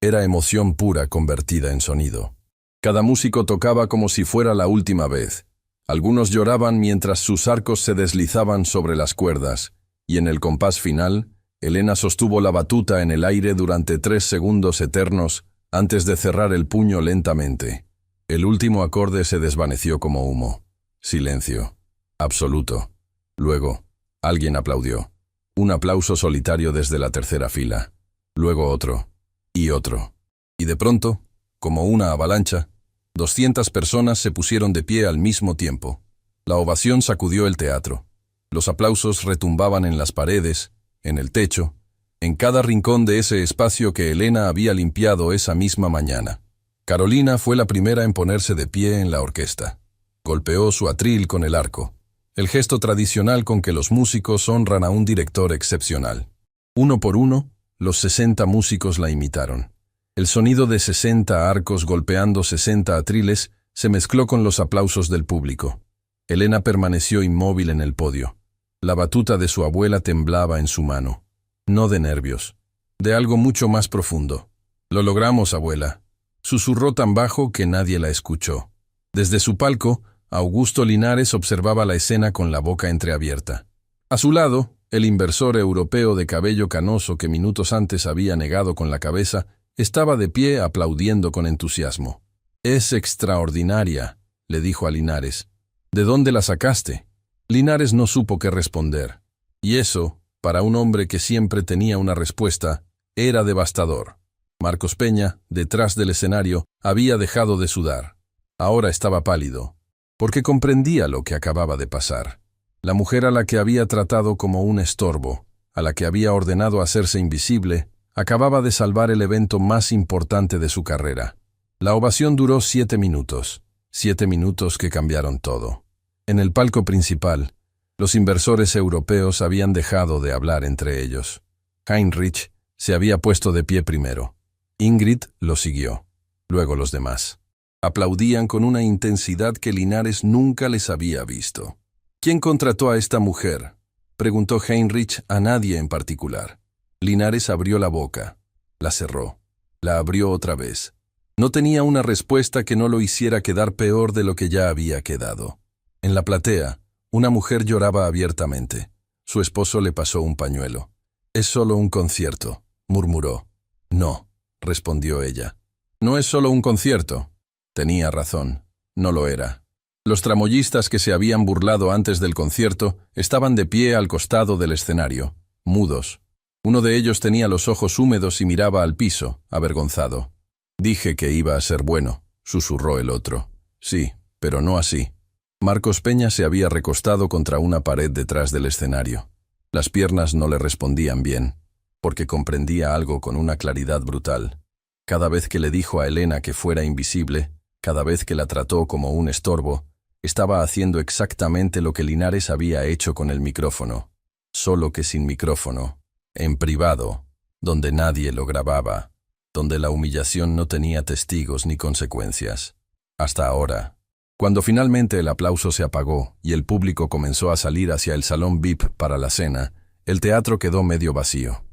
era emoción pura convertida en sonido. Cada músico tocaba como si fuera la última vez. Algunos lloraban mientras sus arcos se deslizaban sobre las cuerdas, y en el compás final, Elena sostuvo la batuta en el aire durante 3 segundos eternos antes de cerrar el puño lentamente. El último acorde se desvaneció como humo. Silencio. Absoluto. Luego, alguien aplaudió. Un aplauso solitario desde la tercera fila. Luego otro. Y otro. Y de pronto, como una avalancha, 200 personas se pusieron de pie al mismo tiempo. La ovación sacudió el teatro. Los aplausos retumbaban en las paredes, en el techo, en cada rincón de ese espacio que Elena había limpiado esa misma mañana. Carolina fue la primera en ponerse de pie en la orquesta. Golpeó su atril con el arco, el gesto tradicional con que los músicos honran a un director excepcional. Uno por uno, los 60 músicos la imitaron. El sonido de 60 arcos golpeando 60 atriles se mezcló con los aplausos del público. Elena permaneció inmóvil en el podio. La batuta de su abuela temblaba en su mano. No de nervios, de algo mucho más profundo. «Lo logramos, abuela», susurró tan bajo que nadie la escuchó. Desde su palco, Augusto Linares observaba la escena con la boca entreabierta. A su lado, el inversor europeo de cabello canoso que minutos antes había negado con la cabeza, estaba de pie aplaudiendo con entusiasmo. «Es extraordinaria», le dijo a Linares. «¿De dónde la sacaste?» Linares no supo qué responder. Y eso, para un hombre que siempre tenía una respuesta, era devastador. Marcos Peña, detrás del escenario, había dejado de sudar. Ahora estaba pálido, porque comprendía lo que acababa de pasar. La mujer a la que había tratado como un estorbo, a la que había ordenado hacerse invisible, acababa de salvar el evento más importante de su carrera. La ovación duró 7 minutos, 7 minutos que cambiaron todo. En el palco principal, los inversores europeos habían dejado de hablar entre ellos. Heinrich se había puesto de pie primero. Ingrid lo siguió, luego los demás. Aplaudían con una intensidad que Linares nunca les había visto. «¿Quién contrató a esta mujer?», preguntó Heinrich a nadie en particular. Linares abrió la boca, la cerró, la abrió otra vez. No tenía una respuesta que no lo hiciera quedar peor de lo que ya había quedado. En la platea, una mujer lloraba abiertamente. Su esposo le pasó un pañuelo. «Es solo un concierto», murmuró. «No», respondió ella. «No es solo un concierto». Tenía razón, no lo era. Los tramoyistas que se habían burlado antes del concierto estaban de pie al costado del escenario, mudos. Uno de ellos tenía los ojos húmedos y miraba al piso, avergonzado. «Dije que iba a ser bueno», susurró el otro. «Sí, pero no así». Marcos Peña se había recostado contra una pared detrás del escenario. Las piernas no le respondían bien, porque comprendía algo con una claridad brutal. Cada vez que le dijo a Elena que fuera invisible, cada vez que la trató como un estorbo, estaba haciendo exactamente lo que Linares había hecho con el micrófono, solo que sin micrófono, en privado, donde nadie lo grababa, donde la humillación no tenía testigos ni consecuencias. Hasta ahora. Cuando finalmente el aplauso se apagó y el público comenzó a salir hacia el salón VIP para la cena, el teatro quedó medio vacío.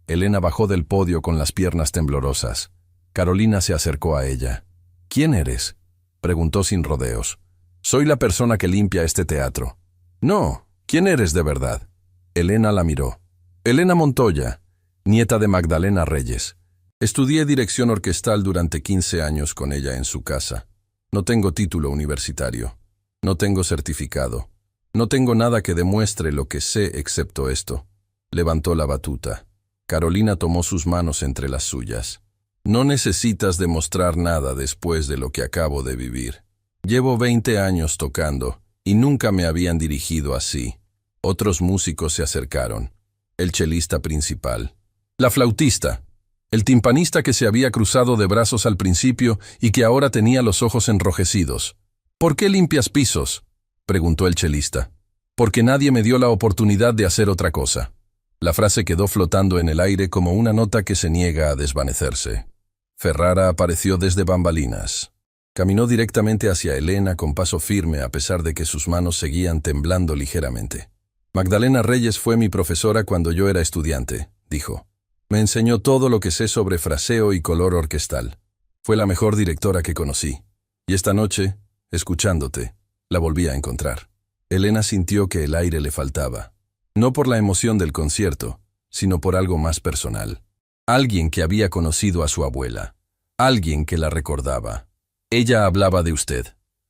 Elena bajó del podio con las piernas temblorosas. Carolina se acercó a ella. «¿Quién eres?», preguntó sin rodeos. «Soy la persona que limpia este teatro». «No, ¿quién eres de verdad?». Elena la miró. «Elena Montoya, nieta de Magdalena Reyes. Estudié dirección orquestal durante 15 años con ella en su casa. No tengo título universitario. No tengo certificado. No tengo nada que demuestre lo que sé excepto esto». Levantó la batuta. Carolina tomó sus manos entre las suyas. «No necesitas demostrar nada después de lo que acabo de vivir. Llevo 20 años tocando y nunca me habían dirigido así». Otros músicos se acercaron. El chelista principal. La flautista. El timpanista que se había cruzado de brazos al principio y que ahora tenía los ojos enrojecidos. «¿Por qué limpias pisos?», preguntó el chelista. Porque nadie me dio la oportunidad de hacer otra cosa. La frase quedó flotando en el aire como una nota que se niega a desvanecerse. Ferrara apareció desde bambalinas. Caminó directamente hacia Elena con paso firme a pesar de que sus manos seguían temblando ligeramente. Magdalena Reyes fue mi profesora cuando yo era estudiante, dijo. Me enseñó todo lo que sé sobre fraseo y color orquestal. Fue la mejor directora que conocí. Y esta noche, escuchándote, la volví a encontrar. Elena sintió que el aire le faltaba. No por la emoción del concierto, sino por algo más personal. Alguien que había conocido a su abuela. Alguien que la recordaba. Ella hablaba de usted,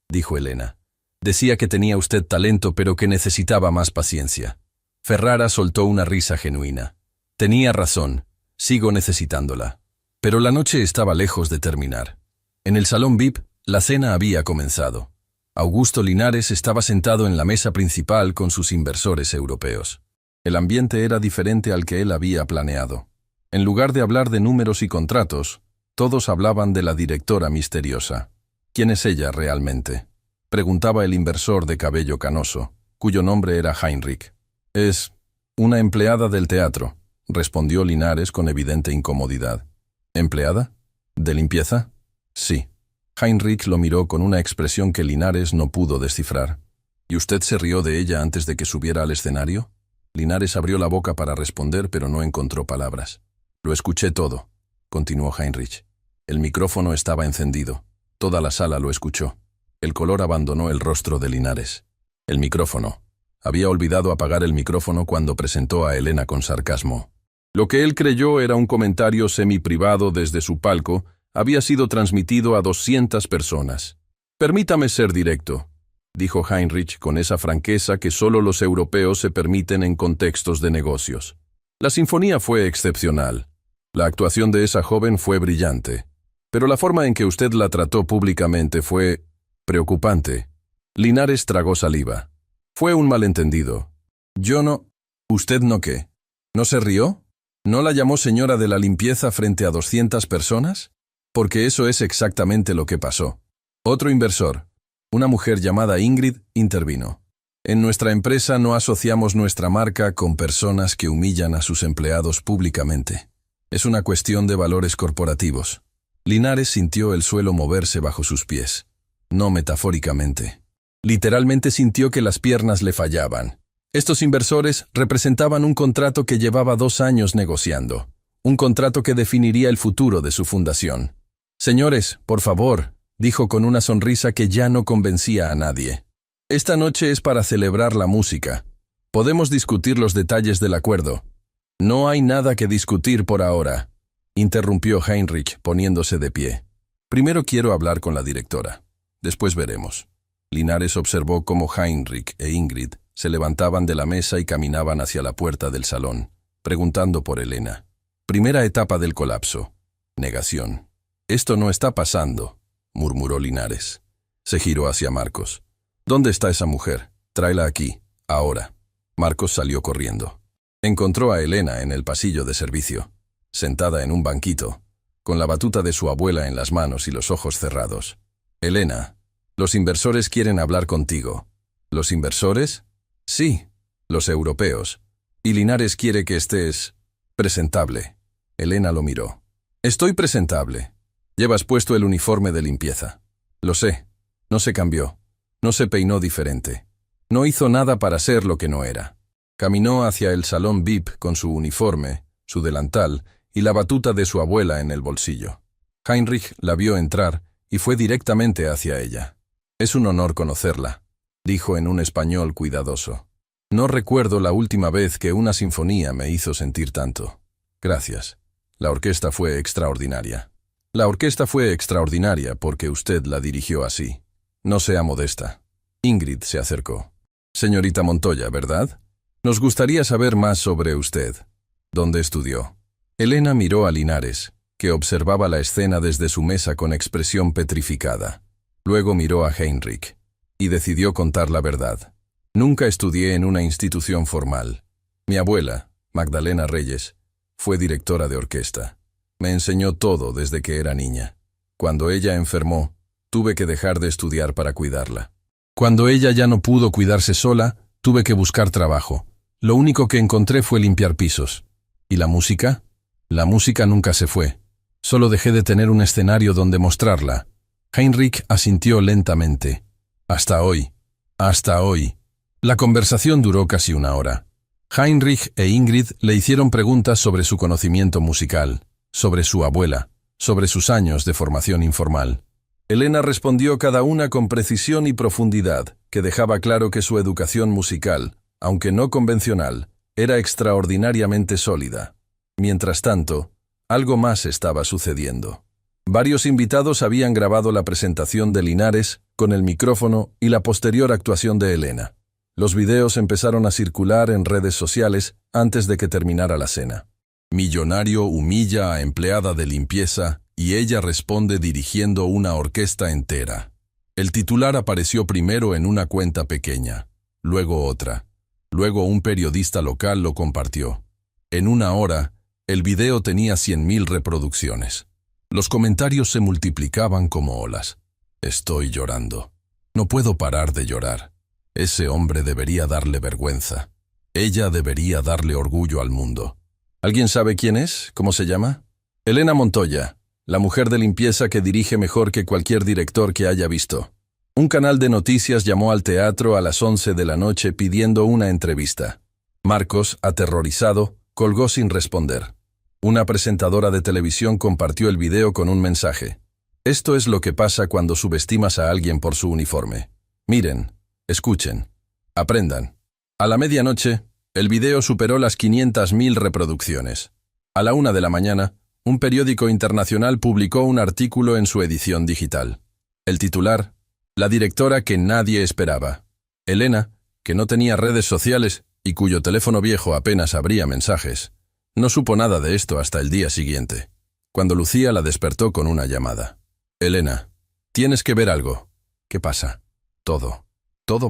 dijo Elena. Decía que tenía usted talento pero que necesitaba más paciencia. Ferrara soltó una risa genuina. Tenía razón, sigo necesitándola. Pero la noche estaba lejos de terminar. En el salón VIP, la cena había comenzado. Augusto Linares estaba sentado en la mesa principal con sus inversores europeos. El ambiente era diferente al que él había planeado. En lugar de hablar de números y contratos, todos hablaban de la directora misteriosa. ¿Quién es ella realmente?, preguntaba el inversor de cabello canoso, cuyo nombre era Heinrich. Es una empleada del teatro, respondió Linares con evidente incomodidad. ¿Empleada? ¿De limpieza? Sí. Heinrich lo miró con una expresión que Linares no pudo descifrar. ¿Y usted se rió de ella antes de que subiera al escenario? Linares abrió la boca para responder, pero no encontró palabras. Lo escuché todo, continuó Heinrich. El micrófono estaba encendido. Toda la sala lo escuchó. El color abandonó el rostro de Linares. El micrófono. Había olvidado apagar el micrófono cuando presentó a Elena con sarcasmo. Lo que él creyó era un comentario semi-privado desde su palco había sido transmitido a 200 personas. Permítame ser directo, dijo Heinrich con esa franqueza que solo los europeos se permiten en contextos de negocios. La sinfonía fue excepcional. La actuación de esa joven fue brillante. Pero la forma en que usted la trató públicamente fue preocupante. Linares tragó saliva. Fue un malentendido. Yo no... ¿Usted no qué? ¿No se rió? ¿No la llamó señora de la limpieza frente a 200 personas? Porque eso es exactamente lo que pasó. Otro inversor, una mujer llamada Ingrid, intervino. En nuestra empresa no asociamos nuestra marca con personas que humillan a sus empleados públicamente. Es una cuestión de valores corporativos. Linares sintió el suelo moverse bajo sus pies. No metafóricamente. Literalmente sintió que las piernas le fallaban. Estos inversores representaban un contrato que llevaba 2 años negociando. Un contrato que definiría el futuro de su fundación. Señores, por favor, dijo con una sonrisa que ya no convencía a nadie. Esta noche es para celebrar la música. Podemos discutir los detalles del acuerdo. No hay nada que discutir por ahora, interrumpió Heinrich poniéndose de pie. Primero quiero hablar con la directora. Después veremos. Linares observó cómo Heinrich e Ingrid se levantaban de la mesa y caminaban hacia la puerta del salón, preguntando por Elena. Primera etapa del colapso. Negación. Esto no está pasando, murmuró Linares. Se giró hacia Marcos. ¿Dónde está esa mujer? Tráela aquí, ahora. Marcos salió corriendo. Encontró a Elena en el pasillo de servicio, sentada en un banquito, con la batuta de su abuela en las manos y los ojos cerrados. Elena, los inversores quieren hablar contigo. ¿Los inversores? Sí, los europeos. Y Linares quiere que estés presentable. Elena lo miró. Estoy presentable. Llevas puesto el uniforme de limpieza. Lo sé. No se cambió. No se peinó diferente. No hizo nada para ser lo que no era. Caminó hacia el salón VIP con su uniforme, su delantal y la batuta de su abuela en el bolsillo. Heinrich la vio entrar y fue directamente hacia ella. Es un honor conocerla, dijo en un español cuidadoso. No recuerdo la última vez que una sinfonía me hizo sentir tanto. Gracias. La orquesta fue extraordinaria. La orquesta fue extraordinaria porque usted la dirigió así. No sea modesta. Ingrid se acercó. Señorita Montoya, ¿verdad? Nos gustaría saber más sobre usted. ¿Dónde estudió? Elena miró a Linares, que observaba la escena desde su mesa con expresión petrificada. Luego miró a Heinrich y decidió contar la verdad. Nunca estudié en una institución formal. Mi abuela, Magdalena Reyes, fue directora de orquesta. Me enseñó todo desde que era niña. Cuando ella enfermó, tuve que dejar de estudiar para cuidarla. Cuando ella ya no pudo cuidarse sola, tuve que buscar trabajo. Lo único que encontré fue limpiar pisos. ¿Y la música? La música nunca se fue. Solo dejé de tener un escenario donde mostrarla. Heinrich asintió lentamente. Hasta hoy. Hasta hoy. La conversación duró casi una hora. Heinrich e Ingrid le hicieron preguntas sobre su conocimiento musical, sobre su abuela, sobre sus años de formación informal. Elena respondió cada una con precisión y profundidad, que dejaba claro que su educación musical, aunque no convencional, era extraordinariamente sólida. Mientras tanto, algo más estaba sucediendo. Varios invitados habían grabado la presentación de Linares con el micrófono y la posterior actuación de Elena. Los videos empezaron a circular en redes sociales antes de que terminara la cena. Millonario humilla a empleada de limpieza y ella responde dirigiendo una orquesta entera. El titular apareció primero en una cuenta pequeña, luego otra. Luego un periodista local lo compartió. En una hora, el video tenía 100.000 reproducciones. Los comentarios se multiplicaban como olas. Estoy llorando. No puedo parar de llorar. Ese hombre debería darle vergüenza. Ella debería darle orgullo al mundo. ¿Alguien sabe quién es? ¿Cómo se llama? Elena Montoya, la mujer de limpieza que dirige mejor que cualquier director que haya visto. Un canal de noticias llamó al teatro a las 11 de la noche pidiendo una entrevista. Marcos, aterrorizado, colgó sin responder. Una presentadora de televisión compartió el video con un mensaje. Esto es lo que pasa cuando subestimas a alguien por su uniforme. Miren, escuchen, aprendan. A la medianoche, el video superó las 500.000 reproducciones. A la 1 de la mañana, un periódico internacional publicó un artículo en su edición digital. El titular: la directora que nadie esperaba. Elena, que no tenía redes sociales y cuyo teléfono viejo apenas abría mensajes, no supo nada de esto hasta el día siguiente, cuando Lucía la despertó con una llamada. Elena, tienes que ver algo. ¿Qué pasa? Todo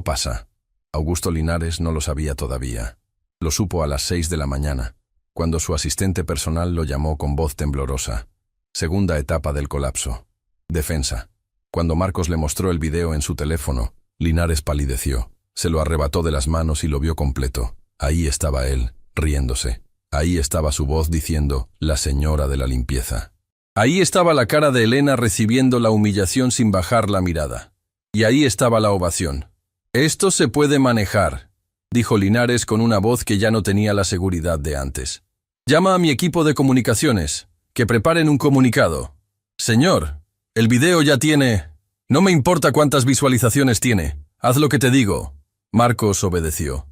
pasa. Augusto Linares no lo sabía todavía. Lo supo a las 6 de la mañana, cuando su asistente personal lo llamó con voz temblorosa. Segunda etapa del colapso. Defensa. Cuando Marcos le mostró el video en su teléfono, Linares palideció. Se lo arrebató de las manos y lo vio completo. Ahí estaba él, riéndose. Ahí estaba su voz diciendo, la señora de la limpieza. Ahí estaba la cara de Elena recibiendo la humillación sin bajar la mirada. Y ahí estaba la ovación. Esto se puede manejar, dijo Linares con una voz que ya no tenía la seguridad de antes. Llama a mi equipo de comunicaciones, que preparen un comunicado. Señor, el video ya tiene... No me importa cuántas visualizaciones tiene. Haz lo que te digo. Marcos obedeció.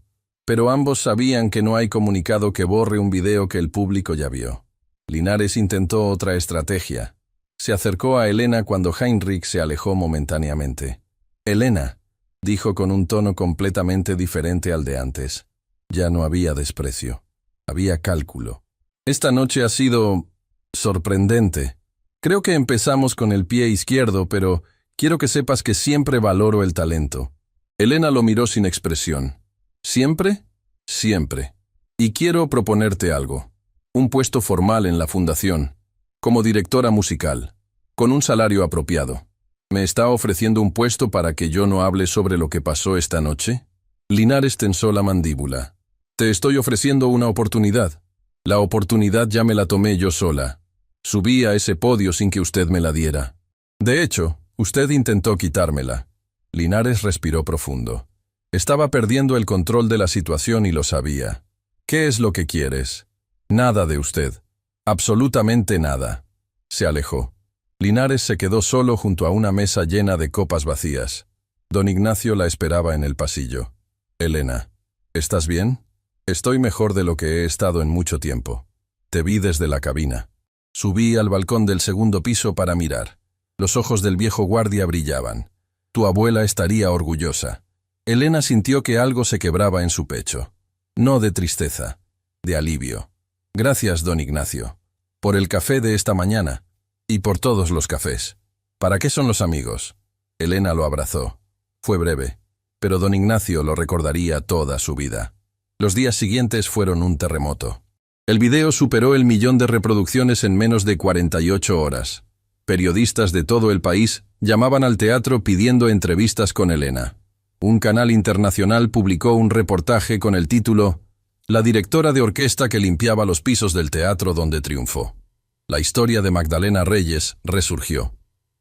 Pero ambos sabían que no hay comunicado que borre un video que el público ya vio. Linares intentó otra estrategia. Se acercó a Elena cuando Heinrich se alejó momentáneamente. Elena, dijo con un tono completamente diferente al de antes. Ya no había desprecio. Había cálculo. Esta noche ha sido... sorprendente. Creo que empezamos con el pie izquierdo, pero quiero que sepas que siempre valoro el talento. Elena lo miró sin expresión. ¿Siempre? Siempre. Y quiero proponerte algo. Un puesto formal en la fundación, como directora musical, con un salario apropiado. ¿Me está ofreciendo un puesto para que yo no hable sobre lo que pasó esta noche? Linares tensó la mandíbula. Te estoy ofreciendo una oportunidad. La oportunidad ya me la tomé yo sola. Subí a ese podio sin que usted me la diera. De hecho, usted intentó quitármela. Linares respiró profundo. Estaba perdiendo el control de la situación y lo sabía. ¿Qué es lo que quieres? Nada de usted. Absolutamente nada. Se alejó. Linares se quedó solo junto a una mesa llena de copas vacías. Don Ignacio la esperaba en el pasillo. Elena, ¿estás bien? Estoy mejor de lo que he estado en mucho tiempo. Te vi desde la cabina. Subí al balcón del segundo piso para mirar. Los ojos del viejo guardia brillaban. Tu abuela estaría orgullosa. Elena sintió que algo se quebraba en su pecho. No de tristeza, de alivio. Gracias, don Ignacio, por el café de esta mañana y por todos los cafés. ¿Para qué son los amigos? Elena lo abrazó. Fue breve, pero don Ignacio lo recordaría toda su vida. Los días siguientes fueron un terremoto. El video superó el 1.000.000 de reproducciones en menos de 48 horas. Periodistas de todo el país llamaban al teatro pidiendo entrevistas con Elena. Un canal internacional publicó un reportaje con el título «La directora de orquesta que limpiaba los pisos del teatro donde triunfó». La historia de Magdalena Reyes resurgió.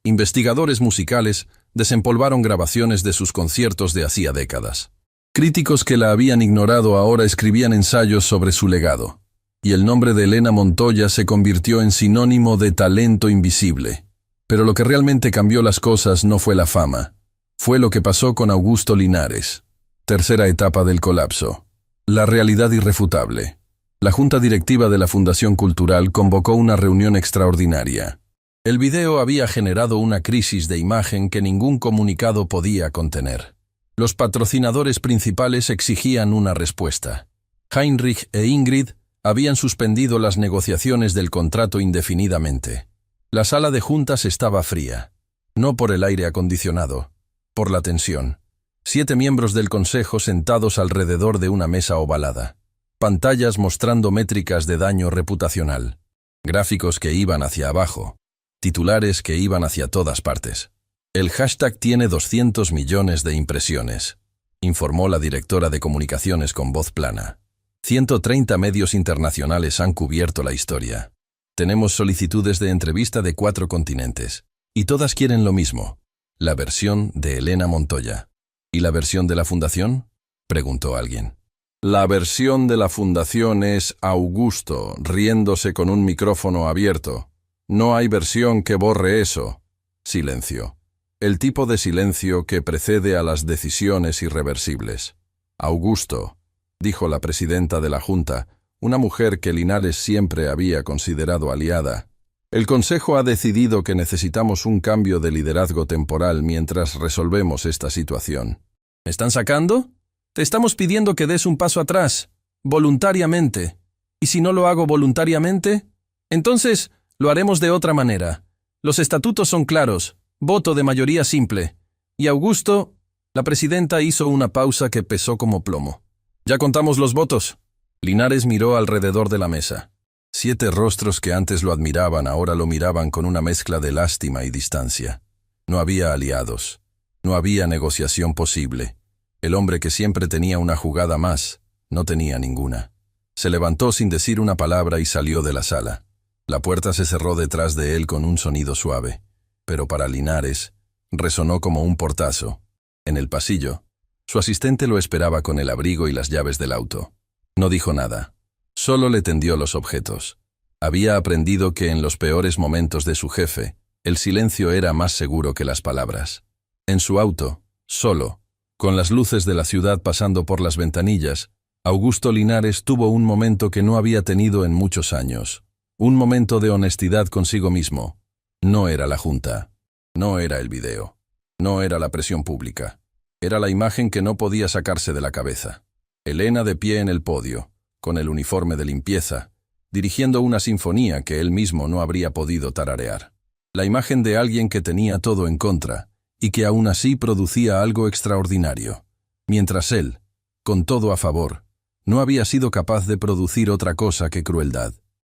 Investigadores musicales desempolvaron grabaciones de sus conciertos de hacía décadas. Críticos que la habían ignorado ahora escribían ensayos sobre su legado. Y el nombre de Elena Montoya se convirtió en sinónimo de talento invisible. Pero lo que realmente cambió las cosas no fue la fama. Fue lo que pasó con Augusto Linares. Tercera etapa del colapso. La realidad irrefutable. La Junta Directiva de la Fundación Cultural convocó una reunión extraordinaria. El video había generado una crisis de imagen que ningún comunicado podía contener. Los patrocinadores principales exigían una respuesta. Heinrich e Ingrid habían suspendido las negociaciones del contrato indefinidamente. La sala de juntas estaba fría. No por el aire acondicionado, por la tensión. 7 miembros del consejo sentados alrededor de una mesa ovalada. Pantallas mostrando métricas de daño reputacional. Gráficos que iban hacia abajo. Titulares que iban hacia todas partes. El hashtag tiene 200 millones de impresiones, informó la directora de comunicaciones con voz plana. 130 medios internacionales han cubierto la historia. Tenemos solicitudes de entrevista de 4 continentes. Y todas quieren lo mismo. La versión de Elena Montoya. ¿Y la versión de la fundación?, preguntó alguien. La versión de la fundación es Augusto, riéndose con un micrófono abierto. No hay versión que borre eso. Silencio. El tipo de silencio que precede a las decisiones irreversibles. Augusto, dijo la presidenta de la Junta, una mujer que Linares siempre había considerado aliada. El Consejo ha decidido que necesitamos un cambio de liderazgo temporal mientras resolvemos esta situación. ¿Me están sacando? Te estamos pidiendo que des un paso atrás, voluntariamente. ¿Y si no lo hago voluntariamente? Entonces, lo haremos de otra manera. Los estatutos son claros. Voto de mayoría simple. Y Augusto, la presidenta hizo una pausa que pesó como plomo. Ya contamos los votos. Linares miró alrededor de la mesa. 7 rostros que antes lo admiraban ahora lo miraban con una mezcla de lástima y distancia. No había aliados. No había negociación posible. El hombre que siempre tenía una jugada más, no tenía ninguna. Se levantó sin decir una palabra y salió de la sala. La puerta se cerró detrás de él con un sonido suave. Pero para Linares, resonó como un portazo. En el pasillo, su asistente lo esperaba con el abrigo y las llaves del auto. No dijo nada. Solo le tendió los objetos. Había aprendido que en los peores momentos de su jefe, el silencio era más seguro que las palabras. En su auto, solo, con las luces de la ciudad pasando por las ventanillas, Augusto Linares tuvo un momento que no había tenido en muchos años. Un momento de honestidad consigo mismo. No era la Junta. No era el video. No era la presión pública. Era la imagen que no podía sacarse de la cabeza. Elena de pie en el podio, con el uniforme de limpieza, dirigiendo una sinfonía que él mismo no habría podido tararear. La imagen de alguien que tenía todo en contra y que aún así producía algo extraordinario, mientras él, con todo a favor, no había sido capaz de producir otra cosa que crueldad.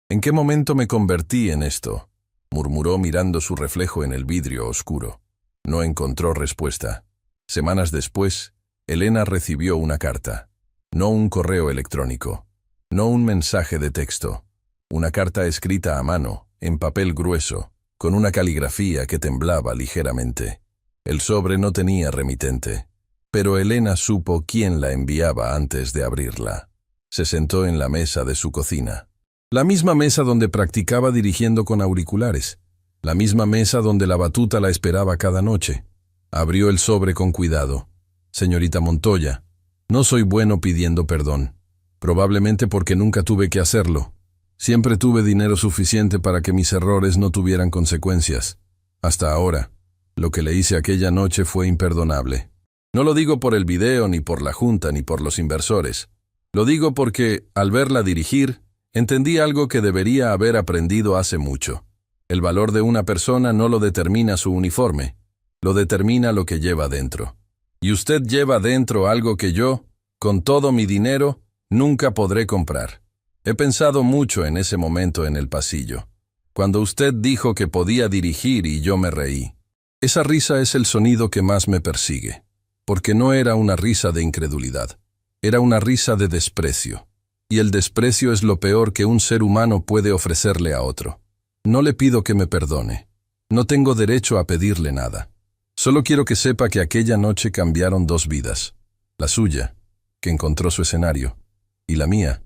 ¿En qué momento me convertí en esto?, murmuró mirando su reflejo en el vidrio oscuro. No encontró respuesta. Semanas después, Elena recibió una carta. No un correo electrónico. No un mensaje de texto. Una carta escrita a mano, en papel grueso, con una caligrafía que temblaba ligeramente. El sobre no tenía remitente. Pero Elena supo quién la enviaba antes de abrirla. Se sentó en la mesa de su cocina. La misma mesa donde practicaba dirigiendo con auriculares. La misma mesa donde la batuta la esperaba cada noche. Abrió el sobre con cuidado. Señorita Montoya, no soy bueno pidiendo perdón. Probablemente porque nunca tuve que hacerlo. Siempre tuve dinero suficiente para que mis errores no tuvieran consecuencias. Hasta ahora, lo que le hice aquella noche fue imperdonable. No lo digo por el video, ni por la Junta, ni por los inversores. Lo digo porque, al verla dirigir, entendí algo que debería haber aprendido hace mucho. El valor de una persona no lo determina su uniforme, lo determina lo que lleva dentro. Y usted lleva dentro algo que yo, con todo mi dinero, nunca podré comprar. He pensado mucho en ese momento en el pasillo, cuando usted dijo que podía dirigir y yo me reí. Esa risa es el sonido que más me persigue. porque no era una risa de incredulidad, era una risa de desprecio. Y el desprecio es lo peor que un ser humano puede ofrecerle a otro. No le pido que me perdone. No tengo derecho a pedirle nada. Solo quiero que sepa que aquella noche cambiaron dos vidas. La suya, que encontró su escenario, y la mía,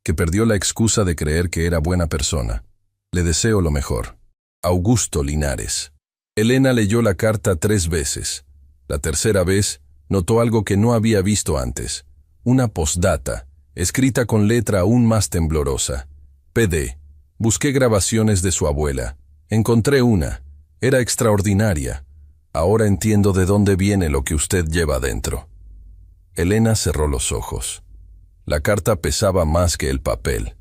que perdió la excusa de creer que era buena persona. Le deseo lo mejor. Augusto Linares. Elena leyó la carta 3 veces. La tercera vez, notó algo que no había visto antes. Una postdata, escrita con letra aún más temblorosa. PD. Busqué grabaciones de su abuela. Encontré una. Era extraordinaria. Ahora entiendo de dónde viene lo que usted lleva dentro. Elena cerró los ojos. La carta pesaba más que el papel.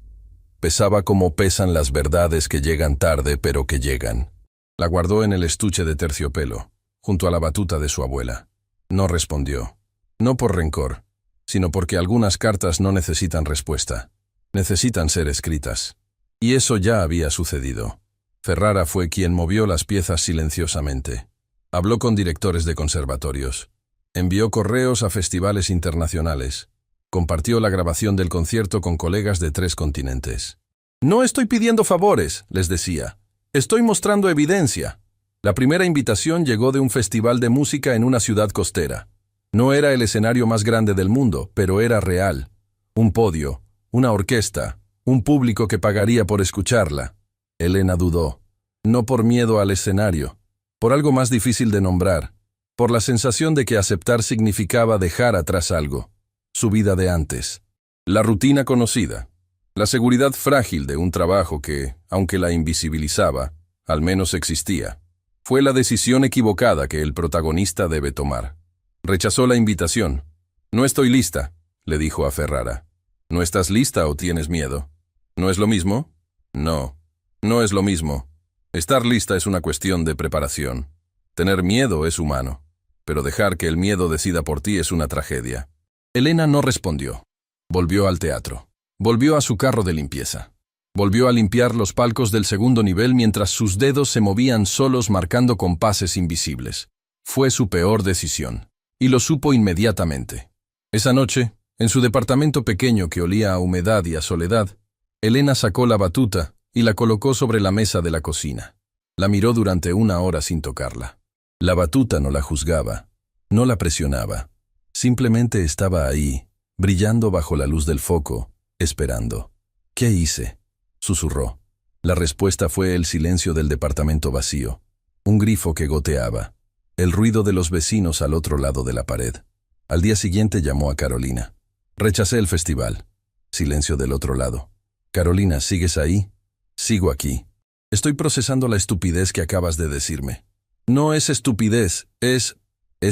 Pesaba como pesan las verdades que llegan tarde pero que llegan. La guardó en el estuche de terciopelo, junto a la batuta de su abuela. No respondió. No por rencor, sino porque algunas cartas no necesitan respuesta. Necesitan ser escritas. Y eso ya había sucedido. Ferrara fue quien movió las piezas silenciosamente. Habló con directores de conservatorios. Envió correos a festivales internacionales. Compartió la grabación del concierto con colegas de 3 continentes. «No estoy pidiendo favores», les decía. «Estoy mostrando evidencia». La primera invitación llegó de un festival de música en una ciudad costera. No era el escenario más grande del mundo, pero era real. Un podio, una orquesta, un público que pagaría por escucharla. Elena dudó. No por miedo al escenario, por algo más difícil de nombrar, por la sensación de que aceptar significaba dejar atrás algo. Su vida de antes. La rutina conocida. La seguridad frágil de un trabajo que, aunque la invisibilizaba, al menos existía. Fue la decisión equivocada que el protagonista debe tomar. Rechazó la invitación. «No estoy lista», le dijo a Ferrara. «¿No estás lista o tienes miedo? ¿No es lo mismo?» «No, no es lo mismo. Estar lista es una cuestión de preparación. Tener miedo es humano, pero dejar que el miedo decida por ti es una tragedia». Elena no respondió. Volvió al teatro. Volvió a su carro de limpieza. Volvió a limpiar los palcos del segundo nivel mientras sus dedos se movían solos marcando compases invisibles. Fue su peor decisión. Y lo supo inmediatamente. Esa noche, en su departamento pequeño que olía a humedad y a soledad, Elena sacó la batuta y la colocó sobre la mesa de la cocina. La miró durante 1 hora sin tocarla. La batuta no la juzgaba, no la presionaba. Simplemente estaba ahí, brillando bajo la luz del foco, esperando. «¿Qué hice?», susurró. La respuesta fue el silencio del departamento vacío, un grifo que goteaba, el ruido de los vecinos al otro lado de la pared. Al día siguiente llamó a Carolina. «Rechacé el festival». Silencio del otro lado. «Carolina, ¿sigues ahí?» «Sigo aquí. Estoy procesando la estupidez que acabas de decirme». «No es estupidez, es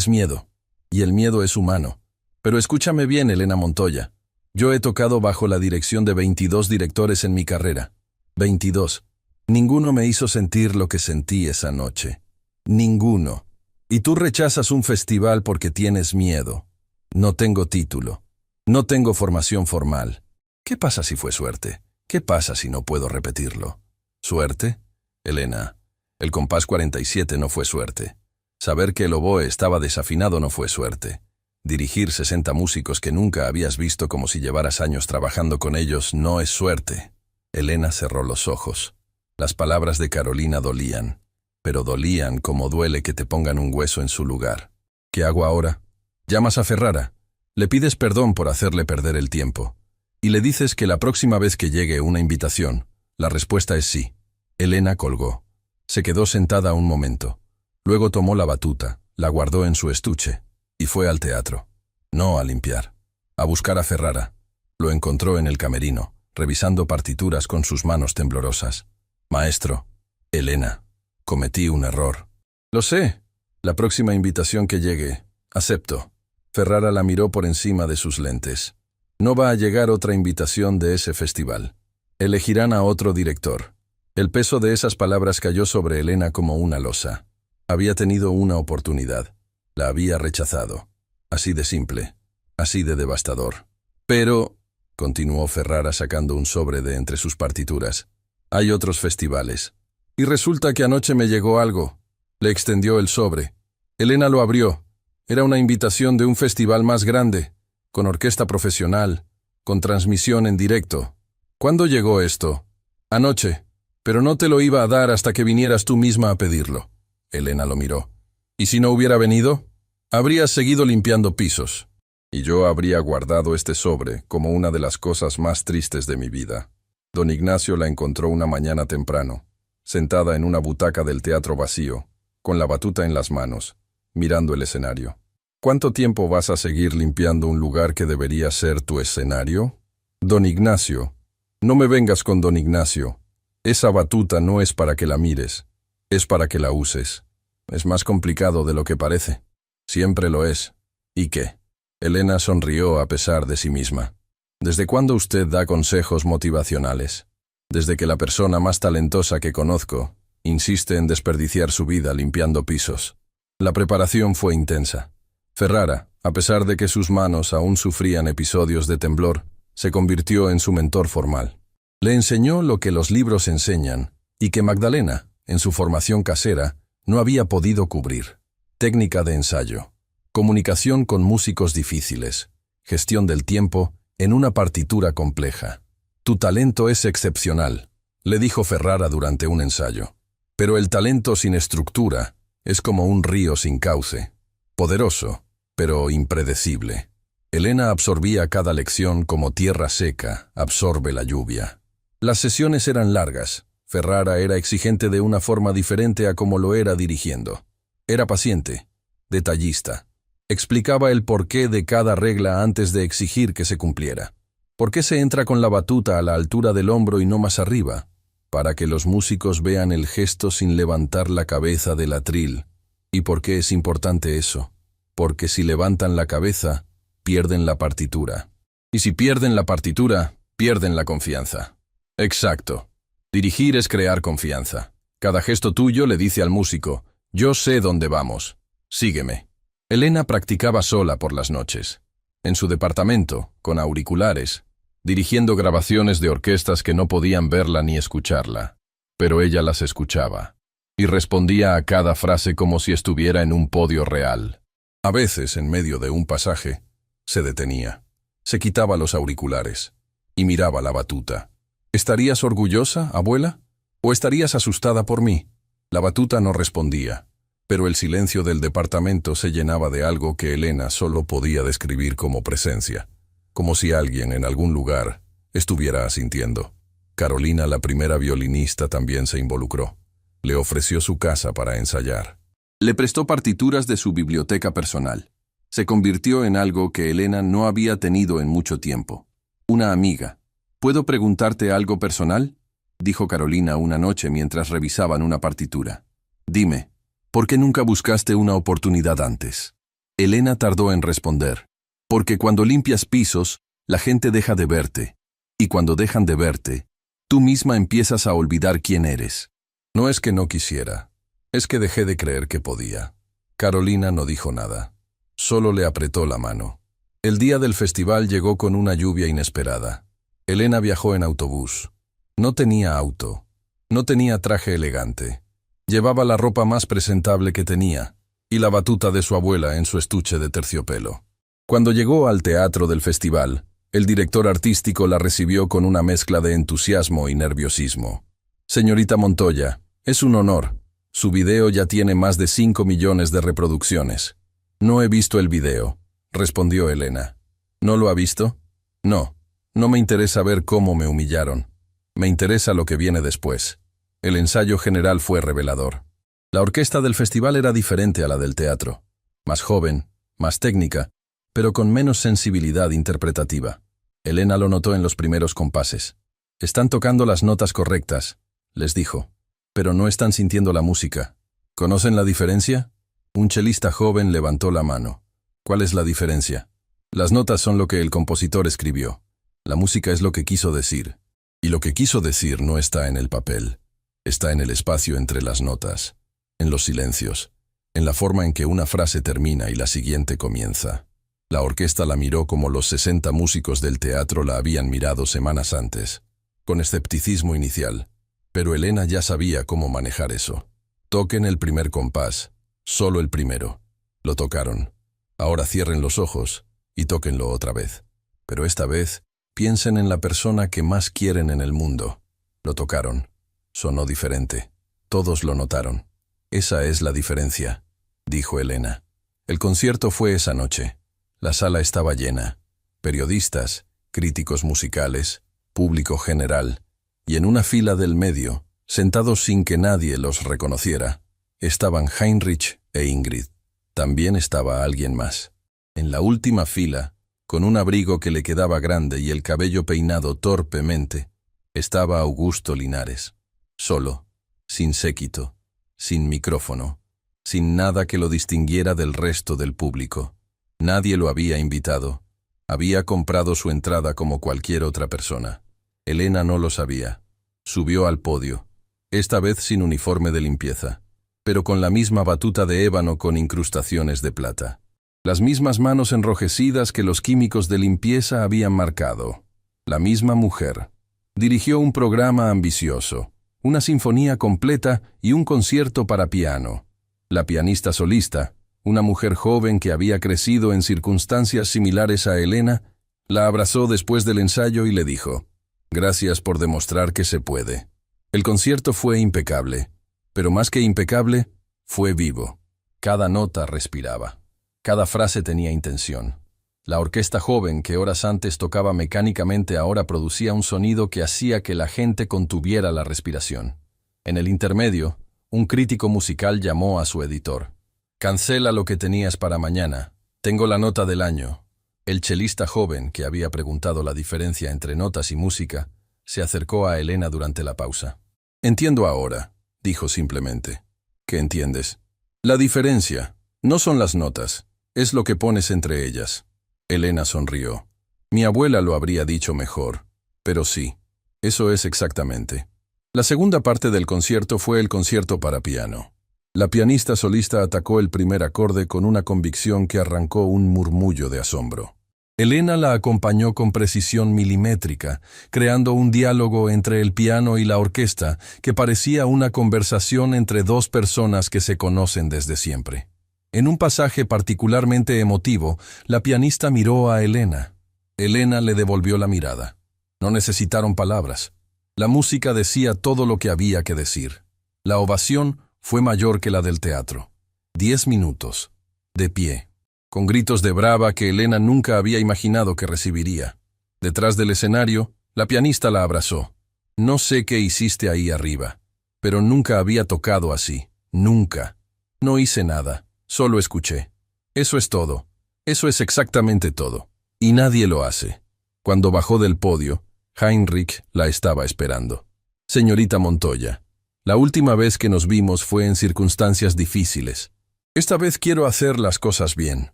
miedo. Y el miedo es humano. Pero escúchame bien, Elena Montoya. Yo he tocado bajo la dirección de 22 directores en mi carrera. 22. Ninguno me hizo sentir lo que sentí esa noche. Ninguno. Y tú rechazas un festival porque tienes miedo. No tengo título. No tengo formación formal. ¿Qué pasa si fue suerte? ¿Qué pasa si no puedo repetirlo? ¿Suerte? Elena, el compás 47 no fue suerte. Saber que el oboe estaba desafinado no fue suerte. Dirigir 60 músicos que nunca habías visto como si llevaras años trabajando con ellos no es suerte. Elena cerró los ojos. Las palabras de Carolina dolían, pero dolían como duele que te pongan un hueso en su lugar. ¿Qué hago ahora? Llamas a Ferrara. Le pides perdón por hacerle perder el tiempo. Y le dices que la próxima vez que llegue una invitación, la respuesta es sí. Elena colgó. Se quedó sentada un momento. Luego tomó la batuta, la guardó en su estuche y fue al teatro. No a limpiar. A buscar a Ferrara. Lo encontró en el camerino, revisando partituras con sus manos temblorosas. «Maestro, Elena, cometí un error». «Lo sé. La próxima invitación que llegue, acepto». Ferrara la miró por encima de sus lentes. «No va a llegar otra invitación de ese festival. Elegirán a otro director». El peso de esas palabras cayó sobre Elena como una losa. Había tenido una oportunidad. La había rechazado. Así de simple. Así de devastador. «Pero», continuó Ferrara sacando un sobre de entre sus partituras, «hay otros festivales. Y resulta que anoche me llegó algo». Le extendió el sobre. Elena lo abrió. Era una invitación de un festival más grande, con orquesta profesional, con transmisión en directo. ¿Cuándo llegó esto? Anoche, pero no te lo iba a dar hasta que vinieras tú misma a pedirlo. Elena lo miró. ¿Y si no hubiera venido? Habrías seguido limpiando pisos. Y yo habría guardado este sobre como una de las cosas más tristes de mi vida. Don Ignacio la encontró una mañana temprano, sentada en una butaca del teatro vacío, con la batuta en las manos, mirando el escenario. ¿Cuánto tiempo vas a seguir limpiando un lugar que debería ser tu escenario? Don Ignacio. No me vengas con don Ignacio. Esa batuta no es para que la mires, es para que la uses. Es más complicado de lo que parece. Siempre lo es. ¿Y qué? Elena sonrió a pesar de sí misma. ¿Desde cuándo usted da consejos motivacionales? Desde que la persona más talentosa que conozco insiste en desperdiciar su vida limpiando pisos. La preparación fue intensa. Ferrara, a pesar de que sus manos aún sufrían episodios de temblor, se convirtió en su mentor formal. Le enseñó lo que los libros enseñan y que Magdalena, en su formación casera, no había podido cubrir. Técnica de ensayo, comunicación con músicos difíciles, gestión del tiempo en una partitura compleja. Tu talento es excepcional, le dijo Ferrara durante un ensayo. Pero el talento sin estructura es como un río sin cauce. Poderoso, pero impredecible. Elena absorbía cada lección como tierra seca absorbe la lluvia. Las sesiones eran largas. Ferrara era exigente de una forma diferente a como lo era dirigiendo. Era paciente, detallista. Explicaba el porqué de cada regla antes de exigir que se cumpliera. ¿Por qué se entra con la batuta a la altura del hombro y no más arriba? Para que los músicos vean el gesto sin levantar la cabeza del atril. ¿Y por qué es importante eso? Porque si levantan la cabeza, pierden la partitura. Y si pierden la partitura, pierden la confianza. Exacto. Dirigir es crear confianza. Cada gesto tuyo le dice al músico, yo sé dónde vamos. Sígueme. Elena practicaba sola por las noches. En su departamento, con auriculares, dirigiendo grabaciones de orquestas que no podían verla ni escucharla. Pero ella las escuchaba. Y respondía a cada frase como si estuviera en un podio real. A veces, en medio de un pasaje, se detenía. Se quitaba los auriculares y miraba la batuta. ¿Estarías orgullosa, abuela? ¿O estarías asustada por mí? La batuta no respondía, pero el silencio del departamento se llenaba de algo que Elena solo podía describir como presencia, como si alguien en algún lugar estuviera asintiendo. Carolina, la primera violinista, también se involucró. Le ofreció su casa para ensayar. Le prestó partituras de su biblioteca personal. Se convirtió en algo que Elena no había tenido en mucho tiempo. Una amiga. ¿Puedo preguntarte algo personal?, dijo Carolina una noche mientras revisaban una partitura. Dime, ¿por qué nunca buscaste una oportunidad antes? Elena tardó en responder. Porque cuando limpias pisos, la gente deja de verte. Y cuando dejan de verte, tú misma empiezas a olvidar quién eres. No es que no quisiera, es que dejé de creer que podía. Carolina no dijo nada. Solo le apretó la mano. El día del festival llegó con una lluvia inesperada. Elena viajó en autobús. No tenía auto. No tenía traje elegante. Llevaba la ropa más presentable que tenía y la batuta de su abuela en su estuche de terciopelo. Cuando llegó al teatro del festival, el director artístico la recibió con una mezcla de entusiasmo y nerviosismo. Señorita Montoya, es un honor. Su video ya tiene más de 5 millones de reproducciones. No he visto el video, respondió Elena. ¿No lo ha visto? No. No me interesa ver cómo me humillaron. Me interesa lo que viene después. El ensayo general fue revelador. La orquesta del festival era diferente a la del teatro. Más joven, más técnica, pero con menos sensibilidad interpretativa. Elena lo notó en los primeros compases. Están tocando las notas correctas, les dijo, pero no están sintiendo la música. ¿Conocen la diferencia? Un chelista joven levantó la mano. ¿Cuál es la diferencia? Las notas son lo que el compositor escribió. La música es lo que quiso decir. Y lo que quiso decir no está en el papel. Está en el espacio entre las notas, en los silencios, en la forma en que una frase termina y la siguiente comienza. La orquesta la miró como los 60 músicos del teatro la habían mirado semanas antes, con escepticismo inicial. Pero Elena ya sabía cómo manejar eso. Toquen el primer compás, solo el primero. Lo tocaron. Ahora cierren los ojos y tóquenlo otra vez. Pero esta vez, piensen en la persona que más quieren en el mundo. Lo tocaron. Sonó diferente. Todos lo notaron. Esa es la diferencia, dijo Elena. El concierto fue esa noche. La sala estaba llena. Periodistas, críticos musicales, público general, y en una fila del medio, sentados sin que nadie los reconociera, estaban Heinrich e Ingrid. También estaba alguien más. En la última fila, con un abrigo que le quedaba grande y el cabello peinado torpemente, estaba Augusto Linares. Solo, sin séquito, sin micrófono, sin nada que lo distinguiera del resto del público. Nadie lo había invitado. Había comprado su entrada como cualquier otra persona. Elena no lo sabía. Subió al podio, esta vez sin uniforme de limpieza, pero con la misma batuta de ébano con incrustaciones de plata. Las mismas manos enrojecidas que los químicos de limpieza habían marcado. La misma mujer. Dirigió un programa ambicioso, una sinfonía completa y un concierto para piano. La pianista solista, una mujer joven que había crecido en circunstancias similares a Elena, la abrazó después del ensayo y le dijo: «Gracias por demostrar que se puede». El concierto fue impecable, pero más que impecable, fue vivo. Cada nota respiraba. Cada frase tenía intención. La orquesta joven que horas antes tocaba mecánicamente ahora producía un sonido que hacía que la gente contuviera la respiración. En el intermedio, un crítico musical llamó a su editor. «Cancela lo que tenías para mañana. Tengo la nota del año». El chelista joven, que había preguntado la diferencia entre notas y música, se acercó a Elena durante la pausa. «Entiendo ahora», dijo simplemente. «¿Qué entiendes?» «La diferencia. No son las notas. Es lo que pones entre ellas». Elena sonrió. «Mi abuela lo habría dicho mejor. Pero sí, eso es exactamente». La segunda parte del concierto fue el concierto para piano. La pianista solista atacó el primer acorde con una convicción que arrancó un murmullo de asombro. Elena la acompañó con precisión milimétrica, creando un diálogo entre el piano y la orquesta que parecía una conversación entre dos personas que se conocen desde siempre. En un pasaje particularmente emotivo, la pianista miró a Elena. Elena le devolvió la mirada. No necesitaron palabras. La música decía todo lo que había que decir. La ovación fue mayor que la del teatro. 10 minutos, de pie, con gritos de brava que Elena nunca había imaginado que recibiría. Detrás del escenario, la pianista la abrazó. «No sé qué hiciste ahí arriba, pero nunca había tocado así. Nunca. No hice nada, solo escuché. Eso es todo. Eso es exactamente todo. Y nadie lo hace». Cuando bajó del podio, Heinrich la estaba esperando. «Señorita Montoya, la última vez que nos vimos fue en circunstancias difíciles. Esta vez quiero hacer las cosas bien».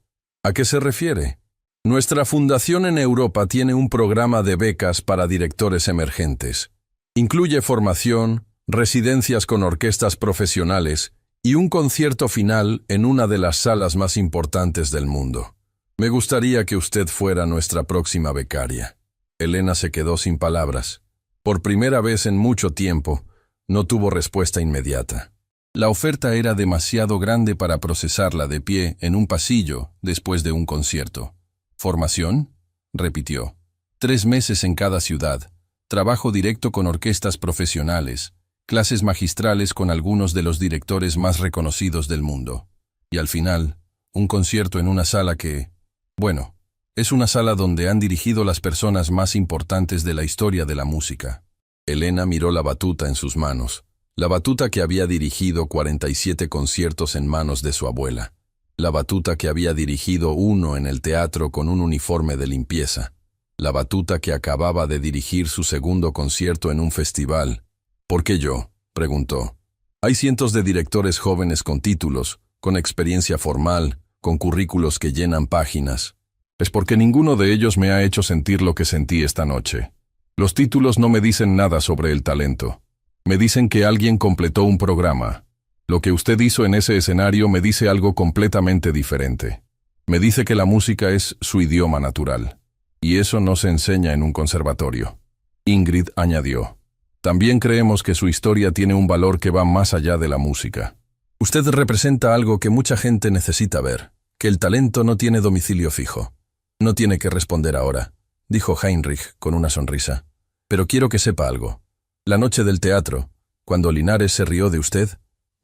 «¿A qué se refiere?» «Nuestra fundación en Europa tiene un programa de becas para directores emergentes. Incluye formación, residencias con orquestas profesionales y un concierto final en una de las salas más importantes del mundo. Me gustaría que usted fuera nuestra próxima becaria». Elena se quedó sin palabras. Por primera vez en mucho tiempo, no tuvo respuesta inmediata. La oferta era demasiado grande para procesarla de pie en un pasillo después de un concierto. «¿Formación?», repitió. 3 meses en cada ciudad, trabajo directo con orquestas profesionales, clases magistrales con algunos de los directores más reconocidos del mundo. Y al final, un concierto en una sala que, bueno, es una sala donde han dirigido las personas más importantes de la historia de la música». Elena miró la batuta en sus manos. La batuta que había dirigido 47 conciertos en manos de su abuela. La batuta que había dirigido uno en el teatro con un uniforme de limpieza. La batuta que acababa de dirigir su segundo concierto en un festival. «¿Por qué yo?», preguntó. «Hay cientos de directores jóvenes con títulos, con experiencia formal, con currículos que llenan páginas. Es porque ninguno de ellos me ha hecho sentir lo que sentí esta noche. Los títulos no me dicen nada sobre el talento. Me dicen que alguien completó un programa. Lo que usted hizo en ese escenario me dice algo completamente diferente. Me dice que la música es su idioma natural. Y eso no se enseña en un conservatorio». Ingrid añadió. «También creemos que su historia tiene un valor que va más allá de la música. Usted representa algo que mucha gente necesita ver. que el talento no tiene domicilio fijo. No tiene que responder ahora, dijo Heinrich con una sonrisa. Pero quiero que sepa algo. La noche del teatro, cuando Linares se rió de usted,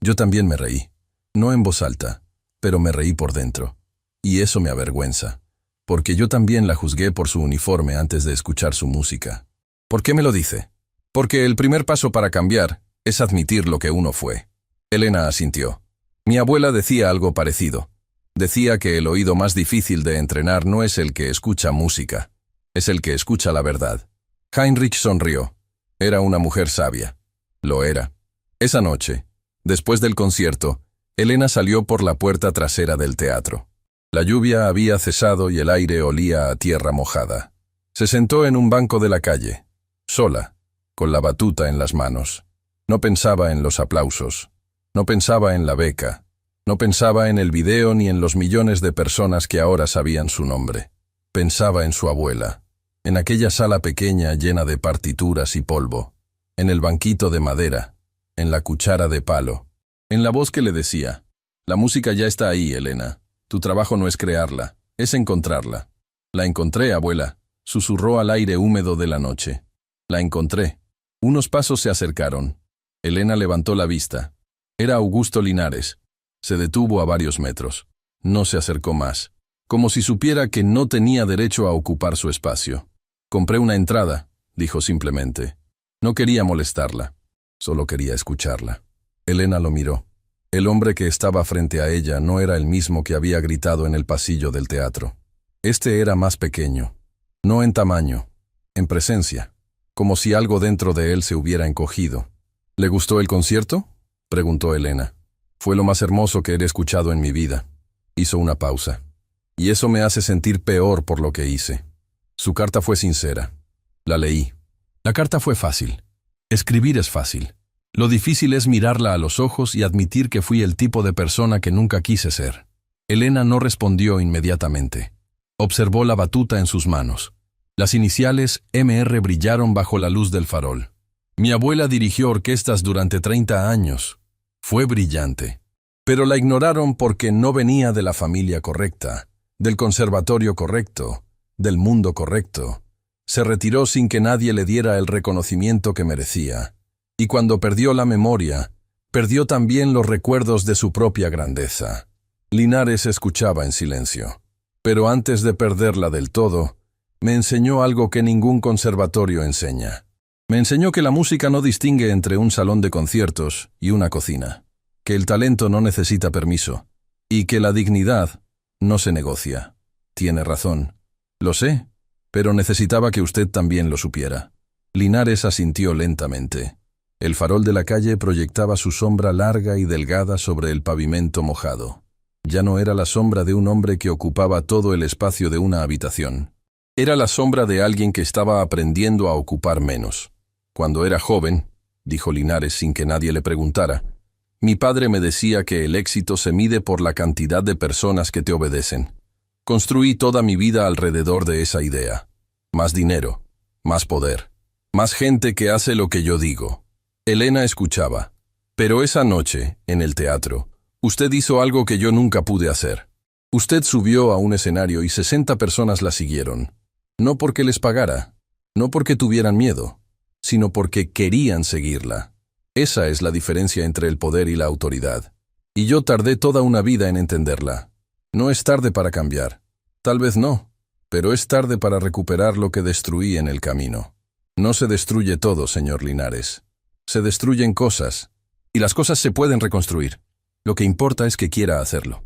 yo también me reí. No en voz alta, pero me reí por dentro. Y eso me avergüenza, porque yo también la juzgué por su uniforme antes de escuchar su música. ¿Por qué me lo dice? Porque el primer paso para cambiar es admitir lo que uno fue. Elena asintió. Mi abuela decía algo parecido. Decía que el oído más difícil de entrenar no es el que escucha música, es el que escucha la verdad. Heinrich sonrió. Era una mujer sabia. Lo era. Esa noche, después del concierto, Elena salió por la puerta trasera del teatro. La lluvia había cesado y el aire olía a tierra mojada. Se sentó en un banco de la calle, sola, con la batuta en las manos. No pensaba en los aplausos, no pensaba en la beca, no pensaba en el video ni en los millones de personas que ahora sabían su nombre. Pensaba en su abuela, en aquella sala pequeña llena de partituras y polvo, en el banquito de madera, en la cuchara de palo, en la voz que le decía, la música ya está ahí, Elena. Tu trabajo no es crearla, es encontrarla. La encontré, abuela, susurró al aire húmedo de la noche. La encontré. Unos pasos se acercaron. Elena levantó la vista. Era Augusto Linares. Se detuvo a varios metros. No se acercó más, como si supiera que no tenía derecho a ocupar su espacio. Compré una entrada, dijo simplemente. No quería molestarla, solo quería escucharla. Elena lo miró. El hombre que estaba frente a ella no era el mismo que había gritado en el pasillo del teatro. Este era más pequeño, no en tamaño, en presencia, como si algo dentro de él se hubiera encogido. ¿Le gustó el concierto?, preguntó Elena. Fue lo más hermoso que he escuchado en mi vida. Hizo una pausa. Y eso me hace sentir peor por lo que hice. Su carta fue sincera. La leí. La carta fue fácil. Escribir es fácil. Lo difícil es mirarla a los ojos y admitir que fui el tipo de persona que nunca quise ser. Elena no respondió inmediatamente. Observó la batuta en sus manos. Las iniciales MR brillaron bajo la luz del farol. Mi abuela dirigió orquestas durante 30 años. Fue brillante. Pero la ignoraron porque no venía de la familia correcta, del conservatorio correcto, del mundo correcto. Se retiró sin que nadie le diera el reconocimiento que merecía. Y cuando perdió la memoria, perdió también los recuerdos de su propia grandeza. Linares escuchaba en silencio. Pero antes de perderla del todo, me enseñó algo que ningún conservatorio enseña. Me enseñó que la música no distingue entre un salón de conciertos y una cocina, que el talento no necesita permiso, y que la dignidad no se negocia. Tiene razón. Lo sé, pero necesitaba que usted también lo supiera. Linares asintió lentamente. El farol de la calle proyectaba su sombra larga y delgada sobre el pavimento mojado. Ya no era la sombra de un hombre que ocupaba todo el espacio de una habitación. Era la sombra de alguien que estaba aprendiendo a ocupar menos. Cuando era joven, dijo Linares sin que nadie le preguntara, mi padre me decía que el éxito se mide por la cantidad de personas que te obedecen. Construí toda mi vida alrededor de esa idea. Más dinero, más poder, más gente que hace lo que yo digo. Elena escuchaba. Pero esa noche, en el teatro, usted hizo algo que yo nunca pude hacer. Usted subió a un escenario y 60 personas la siguieron. No porque les pagara, no porque tuvieran miedo, sino porque querían seguirla. Esa es la diferencia entre el poder y la autoridad. Y yo tardé toda una vida en entenderla. No es tarde para cambiar. Tal vez no, pero es tarde para recuperar lo que destruí en el camino. No se destruye todo, señor Linares. Se destruyen cosas, y las cosas se pueden reconstruir. Lo que importa es que quiera hacerlo.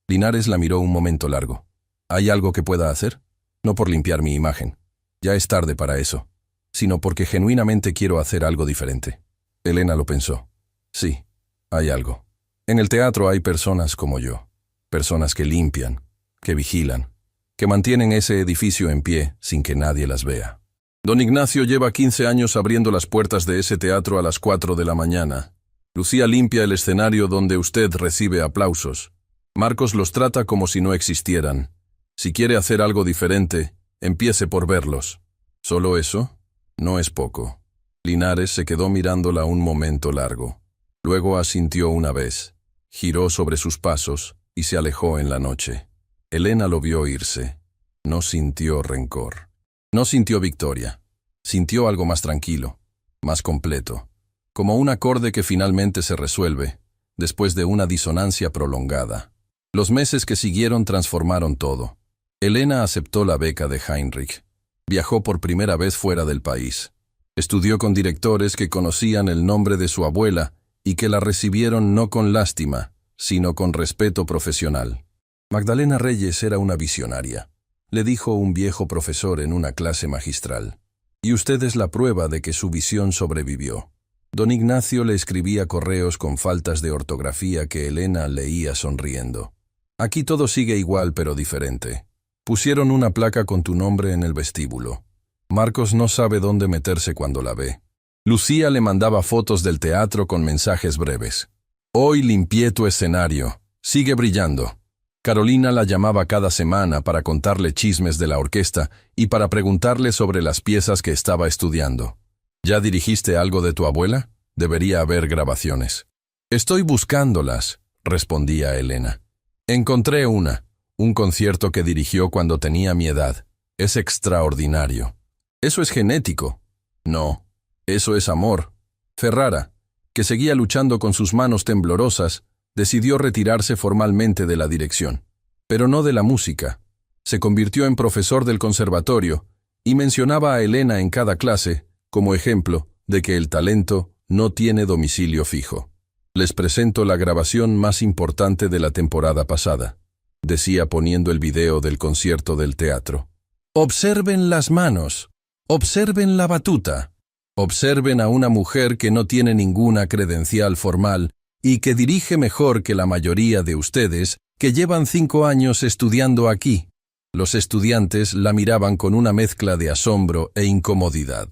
Linares la miró un momento largo. ¿Hay algo que pueda hacer? No por limpiar mi imagen. Ya es tarde para eso, sino porque genuinamente quiero hacer algo diferente. Elena lo pensó. Sí, hay algo. En el teatro hay personas como yo. Personas que limpian, que vigilan, que mantienen ese edificio en pie sin que nadie las vea. Don Ignacio lleva 15 años abriendo las puertas de ese teatro a las 4 de la mañana. Lucía limpia el escenario donde usted recibe aplausos. Marcos los trata como si no existieran. Si quiere hacer algo diferente, empiece por verlos. ¿Solo eso? No es poco. Linares se quedó mirándola un momento largo. Luego asintió una vez, giró sobre sus pasos y se alejó en la noche. Elena lo vio irse. No sintió rencor. No sintió victoria. Sintió algo más tranquilo, más completo, como un acorde que finalmente se resuelve, después de una disonancia prolongada. Los meses que siguieron transformaron todo. Elena aceptó la beca de Heinrich. Viajó por primera vez fuera del país. Estudió con directores que conocían el nombre de su abuela y que la recibieron no con lástima, sino con respeto profesional. Magdalena Reyes era una visionaria, le dijo un viejo profesor en una clase magistral. Y usted es la prueba de que su visión sobrevivió. Don Ignacio le escribía correos con faltas de ortografía que Elena leía sonriendo. Aquí todo sigue igual pero diferente. Pusieron una placa con tu nombre en el vestíbulo. Marcos no sabe dónde meterse cuando la ve. Lucía le mandaba fotos del teatro con mensajes breves. Hoy limpié tu escenario. Sigue brillando. Carolina la llamaba cada semana para contarle chismes de la orquesta y para preguntarle sobre las piezas que estaba estudiando. ¿Ya dirigiste algo de tu abuela? Debería haber grabaciones. Estoy buscándolas, respondía Elena. Encontré un concierto que dirigió cuando tenía mi edad. Es extraordinario. ¿Eso es genético? No, eso es amor. Ferrara, que seguía luchando con sus manos temblorosas, decidió retirarse formalmente de la dirección, pero no de la música. Se convirtió en profesor del conservatorio y mencionaba a Elena en cada clase como ejemplo de que el talento no tiene domicilio fijo. Les presento la grabación más importante de la temporada pasada, decía poniendo el video del concierto del teatro. Observen las manos, observen la batuta, observen a una mujer que no tiene ninguna credencial formal y que dirige mejor que la mayoría de ustedes que llevan 5 años estudiando aquí. Los estudiantes la miraban con una mezcla de asombro e incomodidad.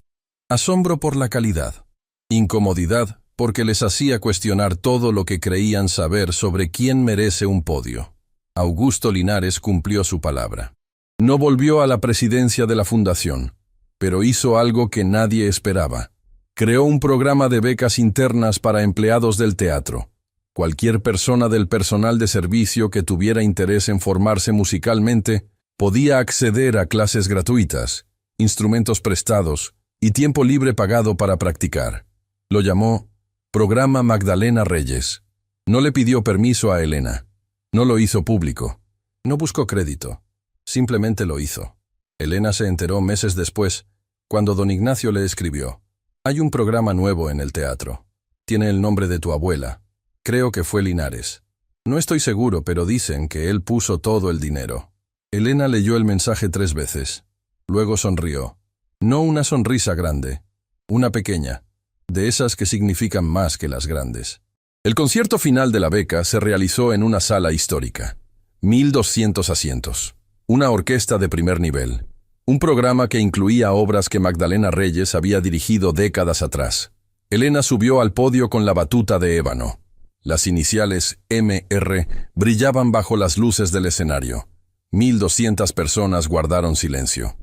Asombro por la calidad. Incomodidad porque les hacía cuestionar todo lo que creían saber sobre quién merece un podio. Augusto Linares cumplió su palabra. No volvió a la presidencia de la fundación, pero hizo algo que nadie esperaba. Creó un programa de becas internas para empleados del teatro. Cualquier persona del personal de servicio que tuviera interés en formarse musicalmente podía acceder a clases gratuitas, instrumentos prestados y tiempo libre pagado para practicar. Lo llamó Programa Magdalena Reyes. No le pidió permiso a Elena. No lo hizo público. No buscó crédito. Simplemente lo hizo. Elena se enteró meses después, cuando don Ignacio le escribió. Hay un programa nuevo en el teatro. Tiene el nombre de tu abuela. Creo que fue Linares. No estoy seguro, pero dicen que él puso todo el dinero. Elena leyó el mensaje 3 veces. Luego sonrió. No una sonrisa grande, una pequeña, de esas que significan más que las grandes. El concierto final de la beca se realizó en una sala histórica. 1200 asientos. Una orquesta de primer nivel. Un programa que incluía obras que Magdalena Reyes había dirigido décadas atrás. Elena subió al podio con la batuta de ébano. Las iniciales MR brillaban bajo las luces del escenario. 1200 personas guardaron silencio.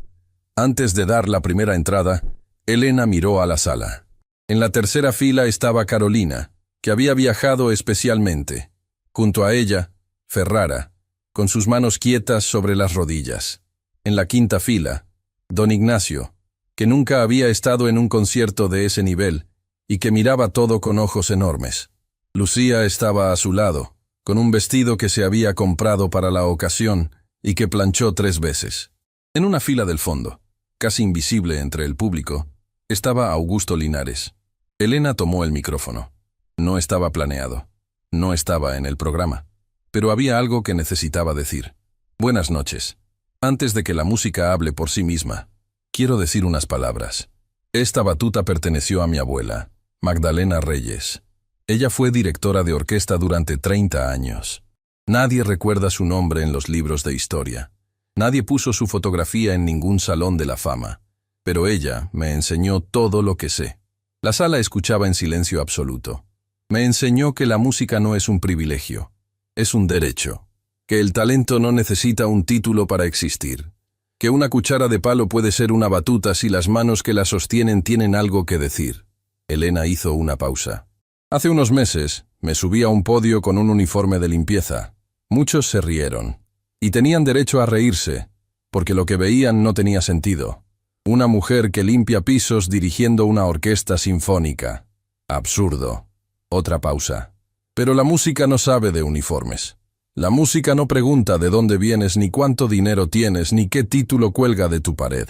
Antes de dar la primera entrada, Elena miró a la sala. En la tercera fila estaba Carolina, que había viajado especialmente. Junto a ella, Ferrara, con sus manos quietas sobre las rodillas. En la quinta fila, don Ignacio, que nunca había estado en un concierto de ese nivel y que miraba todo con ojos enormes. Lucía estaba a su lado, con un vestido que se había comprado para la ocasión y que planchó 3 veces. En una fila del fondo, casi invisible entre el público, estaba Augusto Linares. Elena tomó el micrófono. No estaba planeado. No estaba en el programa. Pero había algo que necesitaba decir. Buenas noches. Antes de que la música hable por sí misma, quiero decir unas palabras. Esta batuta perteneció a mi abuela, Magdalena Reyes. Ella fue directora de orquesta durante 30 años. Nadie recuerda su nombre en los libros de historia. Nadie puso su fotografía en ningún salón de la fama. Pero ella me enseñó todo lo que sé. La sala escuchaba en silencio absoluto. Me enseñó que la música no es un privilegio, es un derecho. Que el talento no necesita un título para existir. Que una cuchara de palo puede ser una batuta si las manos que la sostienen tienen algo que decir. Elena hizo una pausa. Hace unos meses me subí a un podio con un uniforme de limpieza. Muchos se rieron. Y tenían derecho a reírse, porque lo que veían no tenía sentido. Una mujer que limpia pisos dirigiendo una orquesta sinfónica. Absurdo. Otra pausa. Pero la música no sabe de uniformes. La música no pregunta de dónde vienes, ni cuánto dinero tienes, ni qué título cuelga de tu pared.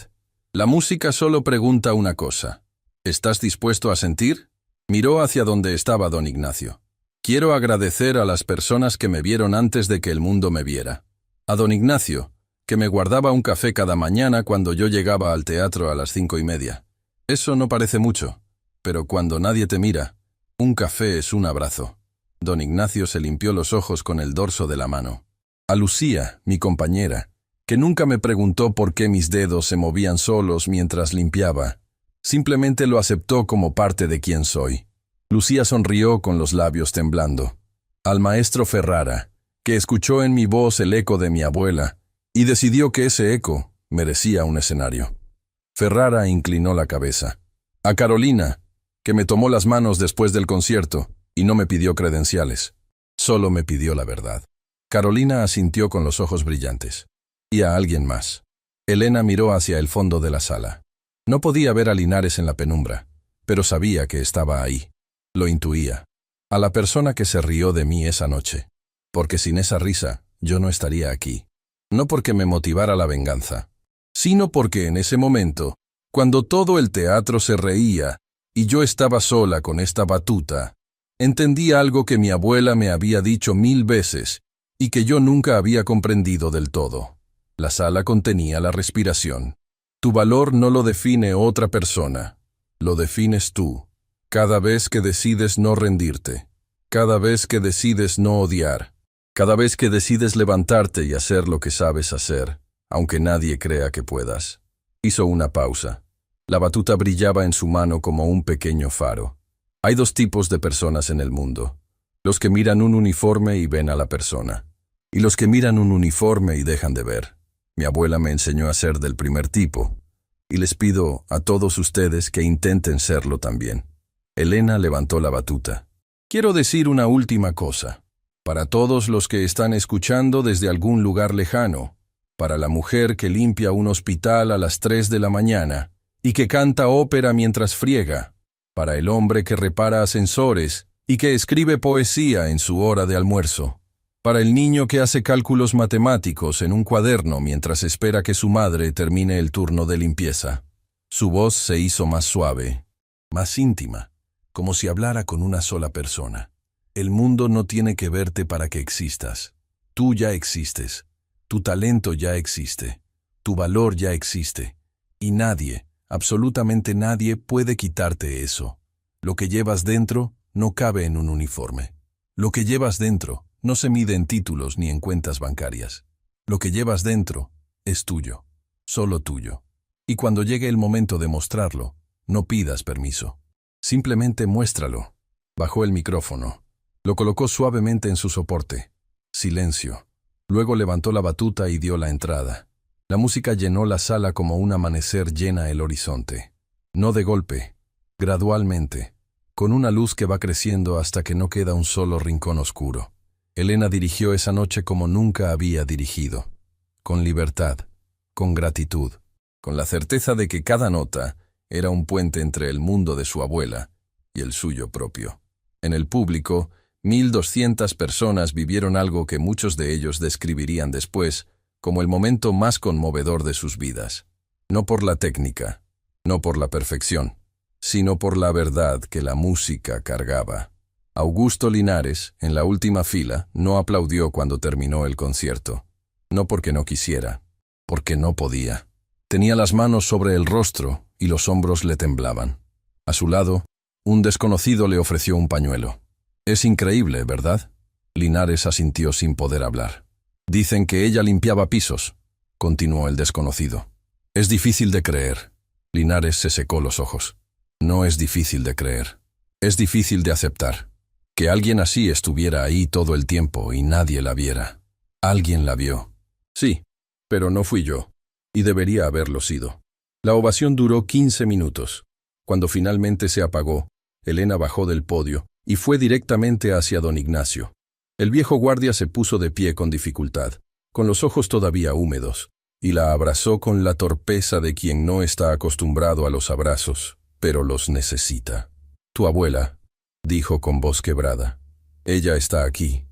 La música solo pregunta una cosa. ¿Estás dispuesto a sentir? Miró hacia donde estaba don Ignacio. Quiero agradecer a las personas que me vieron antes de que el mundo me viera. A don Ignacio, que me guardaba un café cada mañana cuando yo llegaba al teatro a las 5:30. Eso no parece mucho, pero cuando nadie te mira, un café es un abrazo. Don Ignacio se limpió los ojos con el dorso de la mano. A Lucía, mi compañera, que nunca me preguntó por qué mis dedos se movían solos mientras limpiaba. Simplemente lo aceptó como parte de quien soy. Lucía sonrió con los labios temblando. Al maestro Ferrara, que escuchó en mi voz el eco de mi abuela, y decidió que ese eco merecía un escenario. Ferrara inclinó la cabeza. A Carolina, que me tomó las manos después del concierto, y no me pidió credenciales. Solo me pidió la verdad. Carolina asintió con los ojos brillantes. Y a alguien más. Elena miró hacia el fondo de la sala. No podía ver a Linares en la penumbra, pero sabía que estaba ahí. Lo intuía. A la persona que se rió de mí esa noche. Porque sin esa risa, yo no estaría aquí. No porque me motivara la venganza, sino porque en ese momento, cuando todo el teatro se reía y yo estaba sola con esta batuta, entendí algo que mi abuela me había dicho 1000 veces y que yo nunca había comprendido del todo. La sala contenía la respiración. Tu valor no lo define otra persona, lo defines tú. Cada vez que decides no rendirte, cada vez que decides no odiar, cada vez que decides levantarte y hacer lo que sabes hacer, aunque nadie crea que puedas. Hizo una pausa. La batuta brillaba en su mano como un pequeño faro. Hay 2 tipos de personas en el mundo. Los que miran un uniforme y ven a la persona. Y los que miran un uniforme y dejan de ver. Mi abuela me enseñó a ser del primer tipo. Y les pido a todos ustedes que intenten serlo también. Elena levantó la batuta. Quiero decir una última cosa. Para todos los que están escuchando desde algún lugar lejano, para la mujer que limpia un hospital a las 3 de la mañana y que canta ópera mientras friega, para el hombre que repara ascensores y que escribe poesía en su hora de almuerzo, para el niño que hace cálculos matemáticos en un cuaderno mientras espera que su madre termine el turno de limpieza. Su voz se hizo más suave, más íntima, como si hablara con una sola persona. El mundo no tiene que verte para que existas. Tú ya existes. Tu talento ya existe. Tu valor ya existe. Y nadie, absolutamente nadie, puede quitarte eso. Lo que llevas dentro no cabe en un uniforme. Lo que llevas dentro no se mide en títulos ni en cuentas bancarias. Lo que llevas dentro es tuyo. Solo tuyo. Y cuando llegue el momento de mostrarlo, no pidas permiso. Simplemente muéstralo. Bajó el micrófono. Lo colocó suavemente en su soporte. Silencio. Luego levantó la batuta y dio la entrada. La música llenó la sala como un amanecer llena el horizonte. No de golpe, gradualmente, con una luz que va creciendo hasta que no queda un solo rincón oscuro. Elena dirigió esa noche como nunca había dirigido. Con libertad, con gratitud, con la certeza de que cada nota era un puente entre el mundo de su abuela y el suyo propio. En el público, 1200 personas vivieron algo que muchos de ellos describirían después como el momento más conmovedor de sus vidas. No por la técnica, no por la perfección, sino por la verdad que la música cargaba. Augusto Linares, en la última fila, no aplaudió cuando terminó el concierto. No porque no quisiera, porque no podía. Tenía las manos sobre el rostro y los hombros le temblaban. A su lado, un desconocido le ofreció un pañuelo. Es increíble, ¿verdad? Linares asintió sin poder hablar. Dicen que ella limpiaba pisos, continuó el desconocido. Es difícil de creer. Linares se secó los ojos. No es difícil de creer. Es difícil de aceptar. Que alguien así estuviera ahí todo el tiempo y nadie la viera. Alguien la vio. Sí, pero no fui yo. Y debería haberlo sido. La ovación duró 15 minutos. Cuando finalmente se apagó, Elena bajó del podio y fue directamente hacia don Ignacio. El viejo guardia se puso de pie con dificultad. con los ojos todavía húmedos, y la abrazó con la torpeza de quien no está acostumbrado a los abrazos, pero los necesita. «Tu abuela», dijo con voz quebrada. «Ella está aquí.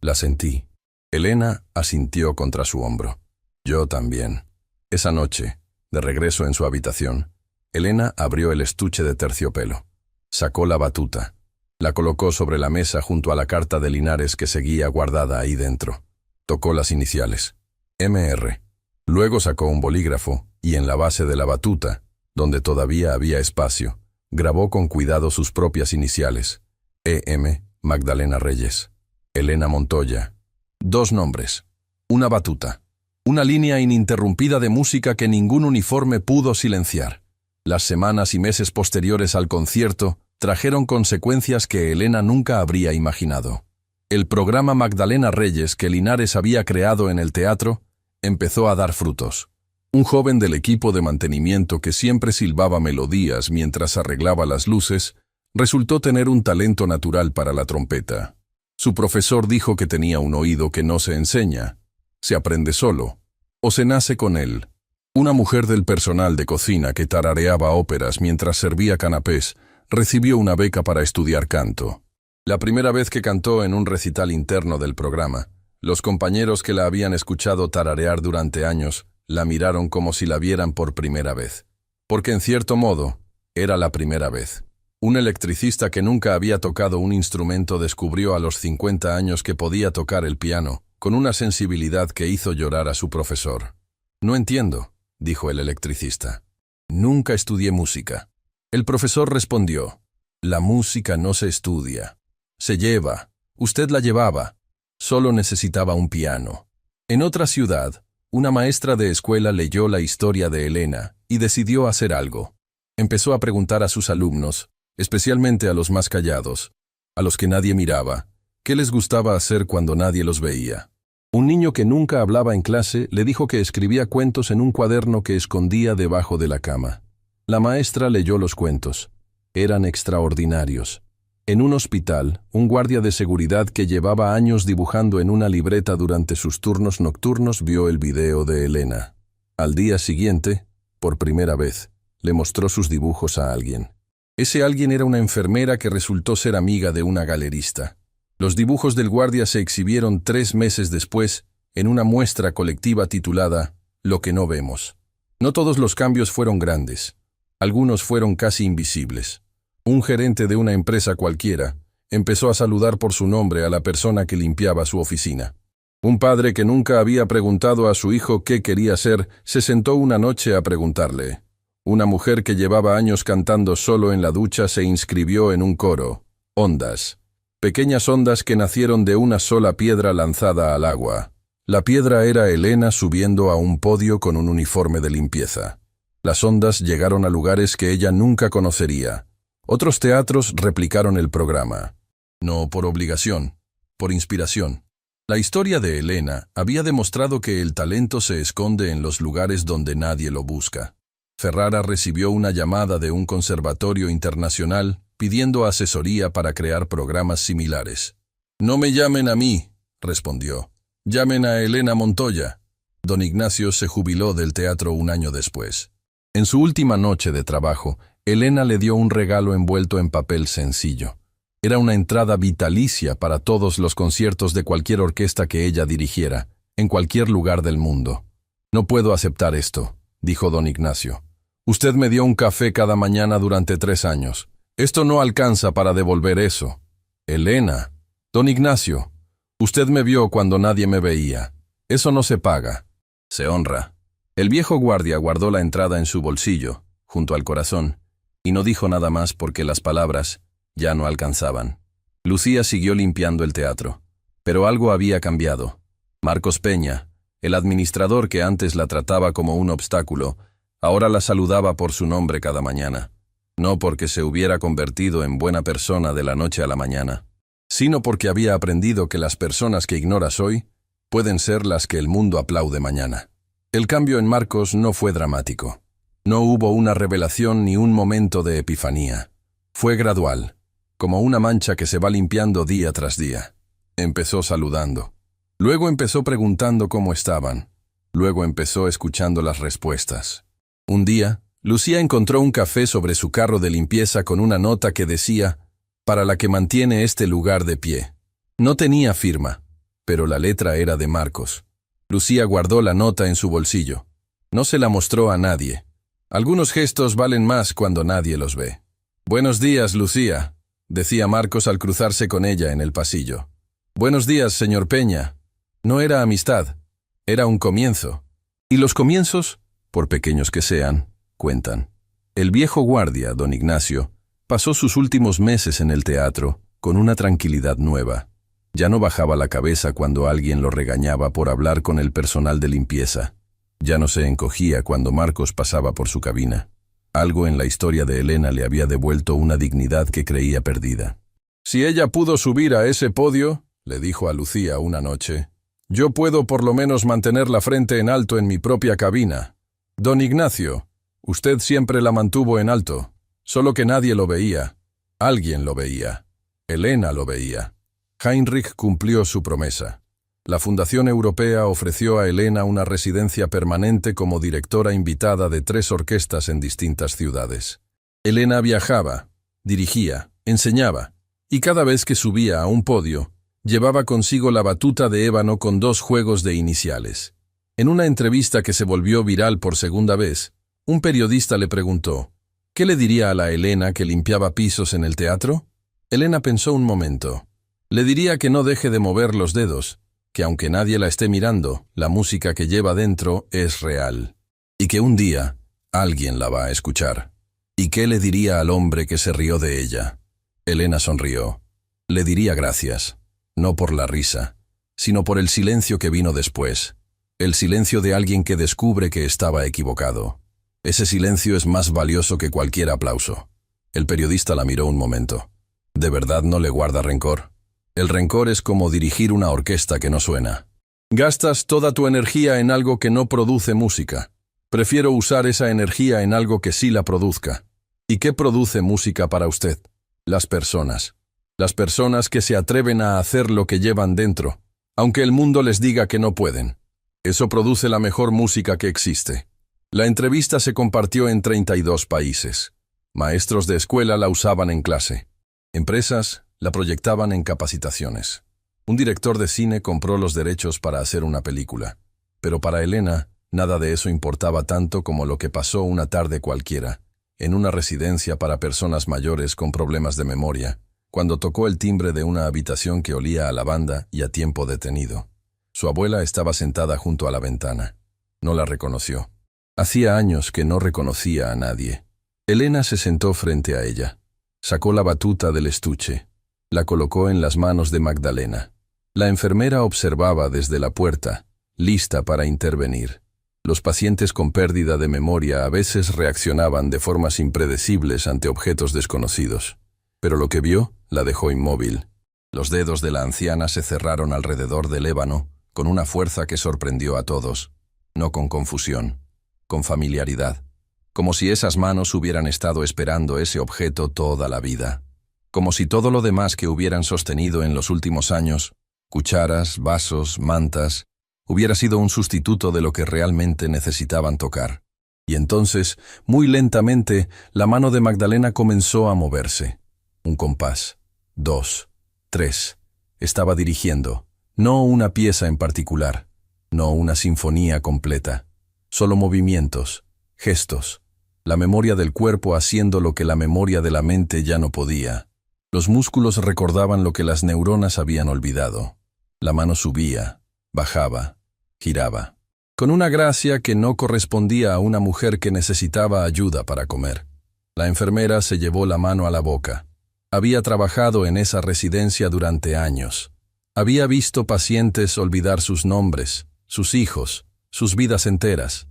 La sentí». Elena asintió contra su hombro. «Yo también». Esa noche, de regreso en su habitación, Elena abrió el estuche de terciopelo. Sacó la batuta. La colocó sobre la mesa junto a la carta de Linares que seguía guardada ahí dentro. Tocó las iniciales. MR. Luego sacó un bolígrafo y en la base de la batuta, donde todavía había espacio, grabó con cuidado sus propias iniciales. EM, Magdalena Reyes. Elena Montoya. 2 nombres. Una batuta. Una línea ininterrumpida de música que ningún uniforme pudo silenciar. Las semanas y meses posteriores al concierto trajeron consecuencias que Elena nunca habría imaginado. El programa Magdalena Reyes que Linares había creado en el teatro empezó a dar frutos. Un joven del equipo de mantenimiento que siempre silbaba melodías mientras arreglaba las luces, resultó tener un talento natural para la trompeta. Su profesor dijo que tenía un oído que no se enseña, se aprende solo, o se nace con él. Una mujer del personal de cocina que tarareaba óperas mientras servía canapés recibió una beca para estudiar canto. La primera vez que cantó en un recital interno del programa, los compañeros que la habían escuchado tararear durante años la miraron como si la vieran por primera vez. Porque en cierto modo, era la primera vez. Un electricista que nunca había tocado un instrumento descubrió a los 50 años que podía tocar el piano, con una sensibilidad que hizo llorar a su profesor. «No entiendo», dijo el electricista. «Nunca estudié música». El profesor respondió: «La música no se estudia. Se lleva. Usted la llevaba. Solo necesitaba un piano». En otra ciudad, una maestra de escuela leyó la historia de Elena y decidió hacer algo. Empezó a preguntar a sus alumnos, especialmente a los más callados, a los que nadie miraba, qué les gustaba hacer cuando nadie los veía. Un niño que nunca hablaba en clase le dijo que escribía cuentos en un cuaderno que escondía debajo de la cama. La maestra leyó los cuentos. Eran extraordinarios. En un hospital, un guardia de seguridad que llevaba años dibujando en una libreta durante sus turnos nocturnos vio el video de Elena. Al día siguiente, por primera vez, le mostró sus dibujos a alguien. Ese alguien era una enfermera que resultó ser amiga de una galerista. Los dibujos del guardia se exhibieron 3 meses después en una muestra colectiva titulada Lo que no vemos. No todos los cambios fueron grandes. Algunos fueron casi invisibles. Un gerente de una empresa cualquiera empezó a saludar por su nombre a la persona que limpiaba su oficina. Un padre que nunca había preguntado a su hijo qué quería ser se sentó una noche a preguntarle. Una mujer que llevaba años cantando solo en la ducha se inscribió en un coro. Ondas. Pequeñas ondas que nacieron de una sola piedra lanzada al agua. La piedra era Elena subiendo a un podio con un uniforme de limpieza. Las ondas llegaron a lugares que ella nunca conocería. Otros teatros replicaron el programa. No por obligación, por inspiración. La historia de Elena había demostrado que el talento se esconde en los lugares donde nadie lo busca. Ferrara recibió una llamada de un conservatorio internacional pidiendo asesoría para crear programas similares. «No me llamen a mí», respondió. «Llamen a Elena Montoya». Don Ignacio se jubiló del teatro un año después. En su última noche de trabajo, Elena le dio un regalo envuelto en papel sencillo. Era una entrada vitalicia para todos los conciertos de cualquier orquesta que ella dirigiera, en cualquier lugar del mundo. «No puedo aceptar esto», dijo don Ignacio. «Usted me dio un café cada mañana durante 3 años. Esto no alcanza para devolver eso». «Elena, don Ignacio, usted me vio cuando nadie me veía. Eso no se paga. Se honra». El viejo guardia guardó la entrada en su bolsillo, junto al corazón, y no dijo nada más porque las palabras ya no alcanzaban. Lucía siguió limpiando el teatro, pero algo había cambiado. Marcos Peña, el administrador que antes la trataba como un obstáculo, ahora la saludaba por su nombre cada mañana, no porque se hubiera convertido en buena persona de la noche a la mañana, sino porque había aprendido que las personas que ignoras hoy pueden ser las que el mundo aplaude mañana. El cambio en Marcos no fue dramático. No hubo una revelación ni un momento de epifanía. Fue gradual, como una mancha que se va limpiando día tras día. Empezó saludando. Luego empezó preguntando cómo estaban. Luego empezó escuchando las respuestas. Un día, Lucía encontró un café sobre su carro de limpieza con una nota que decía, «Para la que mantiene este lugar de pie». No tenía firma, pero la letra era de Marcos. Lucía guardó la nota en su bolsillo. No se la mostró a nadie. Algunos gestos valen más cuando nadie los ve. «Buenos días, Lucía», decía Marcos al cruzarse con ella en el pasillo. «Buenos días, señor Peña». No era amistad, era un comienzo. Y los comienzos, por pequeños que sean, cuentan. El viejo guardia, don Ignacio, pasó sus últimos meses en el teatro con una tranquilidad nueva. Ya no bajaba la cabeza cuando alguien lo regañaba por hablar con el personal de limpieza. Ya no se encogía cuando Marcos pasaba por su cabina. Algo en la historia de Elena le había devuelto una dignidad que creía perdida. «Si ella pudo subir a ese podio», le dijo a Lucía una noche, «yo puedo por lo menos mantener la frente en alto en mi propia cabina. Don Ignacio, usted siempre la mantuvo en alto, solo que nadie lo veía. Alguien lo veía. Elena lo veía». Heinrich cumplió su promesa. La Fundación Europea ofreció a Elena una residencia permanente como directora invitada de 3 orquestas en distintas ciudades. Elena viajaba, dirigía, enseñaba, y cada vez que subía a un podio, llevaba consigo la batuta de ébano con 2 juegos de iniciales. En una entrevista que se volvió viral por segunda vez, un periodista le preguntó, ¿qué le diría a la Elena que limpiaba pisos en el teatro? Elena pensó un momento. Le diría que no deje de mover los dedos, que aunque nadie la esté mirando, la música que lleva dentro es real. Y que un día, alguien la va a escuchar. ¿Y qué le diría al hombre que se rió de ella? Elena sonrió. Le diría gracias, no por la risa, sino por el silencio que vino después. El silencio de alguien que descubre que estaba equivocado. Ese silencio es más valioso que cualquier aplauso. El periodista la miró un momento. ¿De verdad no le guarda rencor? El rencor es como dirigir una orquesta que no suena. Gastas toda tu energía en algo que no produce música. Prefiero usar esa energía en algo que sí la produzca. ¿Y qué produce música para usted? Las personas. Las personas que se atreven a hacer lo que llevan dentro, aunque el mundo les diga que no pueden. Eso produce la mejor música que existe. La entrevista se compartió en 32 países. Maestros de escuela la usaban en clase. Empresas la proyectaban en capacitaciones. Un director de cine compró los derechos para hacer una película. Pero para Elena, nada de eso importaba tanto como lo que pasó una tarde cualquiera, en una residencia para personas mayores con problemas de memoria, cuando tocó el timbre de una habitación que olía a lavanda y a tiempo detenido. Su abuela estaba sentada junto a la ventana. No la reconoció. Hacía años que no reconocía a nadie. Elena se sentó frente a ella. Sacó la batuta del estuche. La colocó en las manos de Magdalena. La enfermera observaba desde la puerta, lista para intervenir. Los pacientes con pérdida de memoria a veces reaccionaban de formas impredecibles ante objetos desconocidos. Pero lo que vio la dejó inmóvil. Los dedos de la anciana se cerraron alrededor del ébano con una fuerza que sorprendió a todos. No con confusión, con familiaridad. Como si esas manos hubieran estado esperando ese objeto toda la vida. Como si todo lo demás que hubieran sostenido en los últimos años, cucharas, vasos, mantas, hubiera sido un sustituto de lo que realmente necesitaban tocar. Y entonces, muy lentamente, la mano de Magdalena comenzó a moverse. Un compás, 2, 3. Estaba dirigiendo, no una pieza en particular, no una sinfonía completa, solo movimientos, gestos, la memoria del cuerpo haciendo lo que la memoria de la mente ya no podía. Los músculos recordaban lo que las neuronas habían olvidado. La mano subía, bajaba, giraba, con una gracia que no correspondía a una mujer que necesitaba ayuda para comer. La enfermera se llevó la mano a la boca. Había trabajado en esa residencia durante años. Había visto pacientes olvidar sus nombres, sus hijos, sus vidas enteras.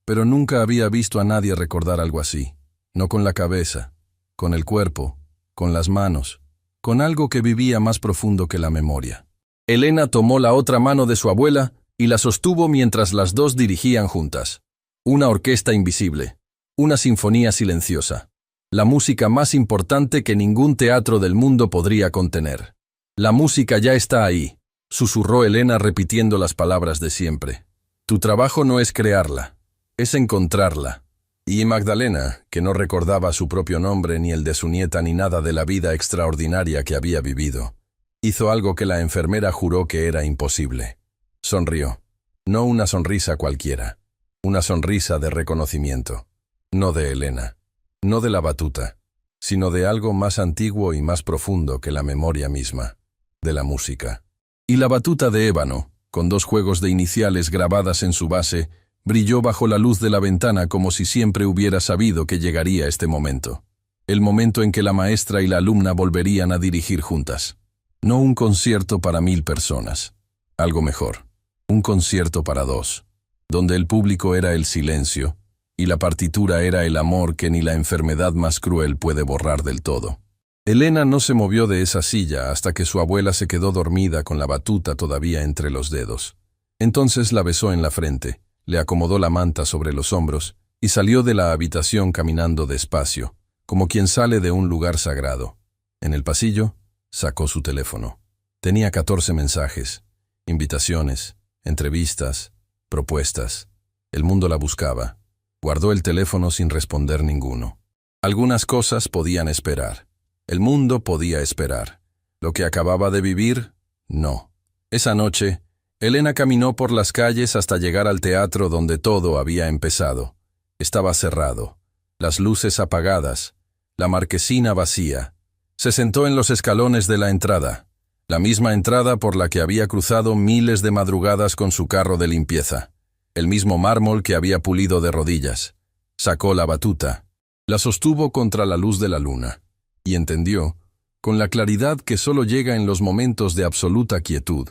Pero nunca había visto a nadie recordar algo así. No con la cabeza, con el cuerpo, con las manos, con algo que vivía más profundo que la memoria. Elena tomó la otra mano de su abuela y la sostuvo mientras las dos dirigían juntas. Una orquesta invisible, una sinfonía silenciosa, la música más importante que ningún teatro del mundo podría contener. La música ya está ahí, susurró Elena repitiendo las palabras de siempre. Tu trabajo no es crearla, es encontrarla. Y Magdalena, que no recordaba su propio nombre ni el de su nieta ni nada de la vida extraordinaria que había vivido, hizo algo que la enfermera juró que era imposible. Sonrió. No una sonrisa cualquiera, una sonrisa de reconocimiento. No de Elena, no de la batuta, sino de algo más antiguo y más profundo que la memoria misma, de la música. Y la batuta de ébano, con 2 juegos de iniciales grabadas en su base, brilló bajo la luz de la ventana como si siempre hubiera sabido que llegaría este momento. El momento en que la maestra y la alumna volverían a dirigir juntas. No un concierto para 1000 personas. Algo mejor. Un concierto para 2. Donde el público era el silencio, y la partitura era el amor que ni la enfermedad más cruel puede borrar del todo. Elena no se movió de esa silla hasta que su abuela se quedó dormida con la batuta todavía entre los dedos. Entonces la besó en la frente, le acomodó la manta sobre los hombros y salió de la habitación caminando despacio, como quien sale de un lugar sagrado. En el pasillo, sacó su teléfono. Tenía 14 mensajes, invitaciones, entrevistas, propuestas. El mundo la buscaba. Guardó el teléfono sin responder ninguno. Algunas cosas podían esperar. El mundo podía esperar. Lo que acababa de vivir, no. Esa noche, Elena caminó por las calles hasta llegar al teatro donde todo había empezado. Estaba cerrado, las luces apagadas, la marquesina vacía. Se sentó en los escalones de la entrada, la misma entrada por la que había cruzado miles de madrugadas con su carro de limpieza, el mismo mármol que había pulido de rodillas. Sacó la batuta, la sostuvo contra la luz de la luna, y entendió, con la claridad que solo llega en los momentos de absoluta quietud,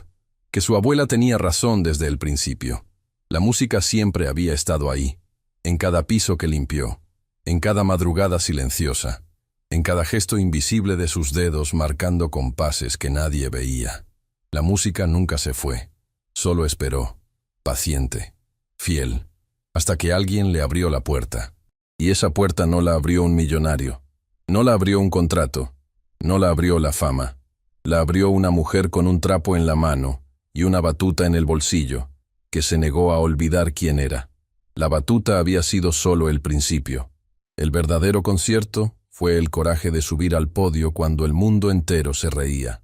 que su abuela tenía razón desde el principio. La música siempre había estado ahí, en cada piso que limpió, en cada madrugada silenciosa, en cada gesto invisible de sus dedos marcando compases que nadie veía. La música nunca se fue, solo esperó, paciente, fiel, hasta que alguien le abrió la puerta. Y esa puerta no la abrió un millonario, no la abrió un contrato, no la abrió la fama, la abrió una mujer con un trapo en la mano y una batuta en el bolsillo, que se negó a olvidar quién era. La batuta había sido solo el principio. El verdadero concierto fue el coraje de subir al podio cuando el mundo entero se reía.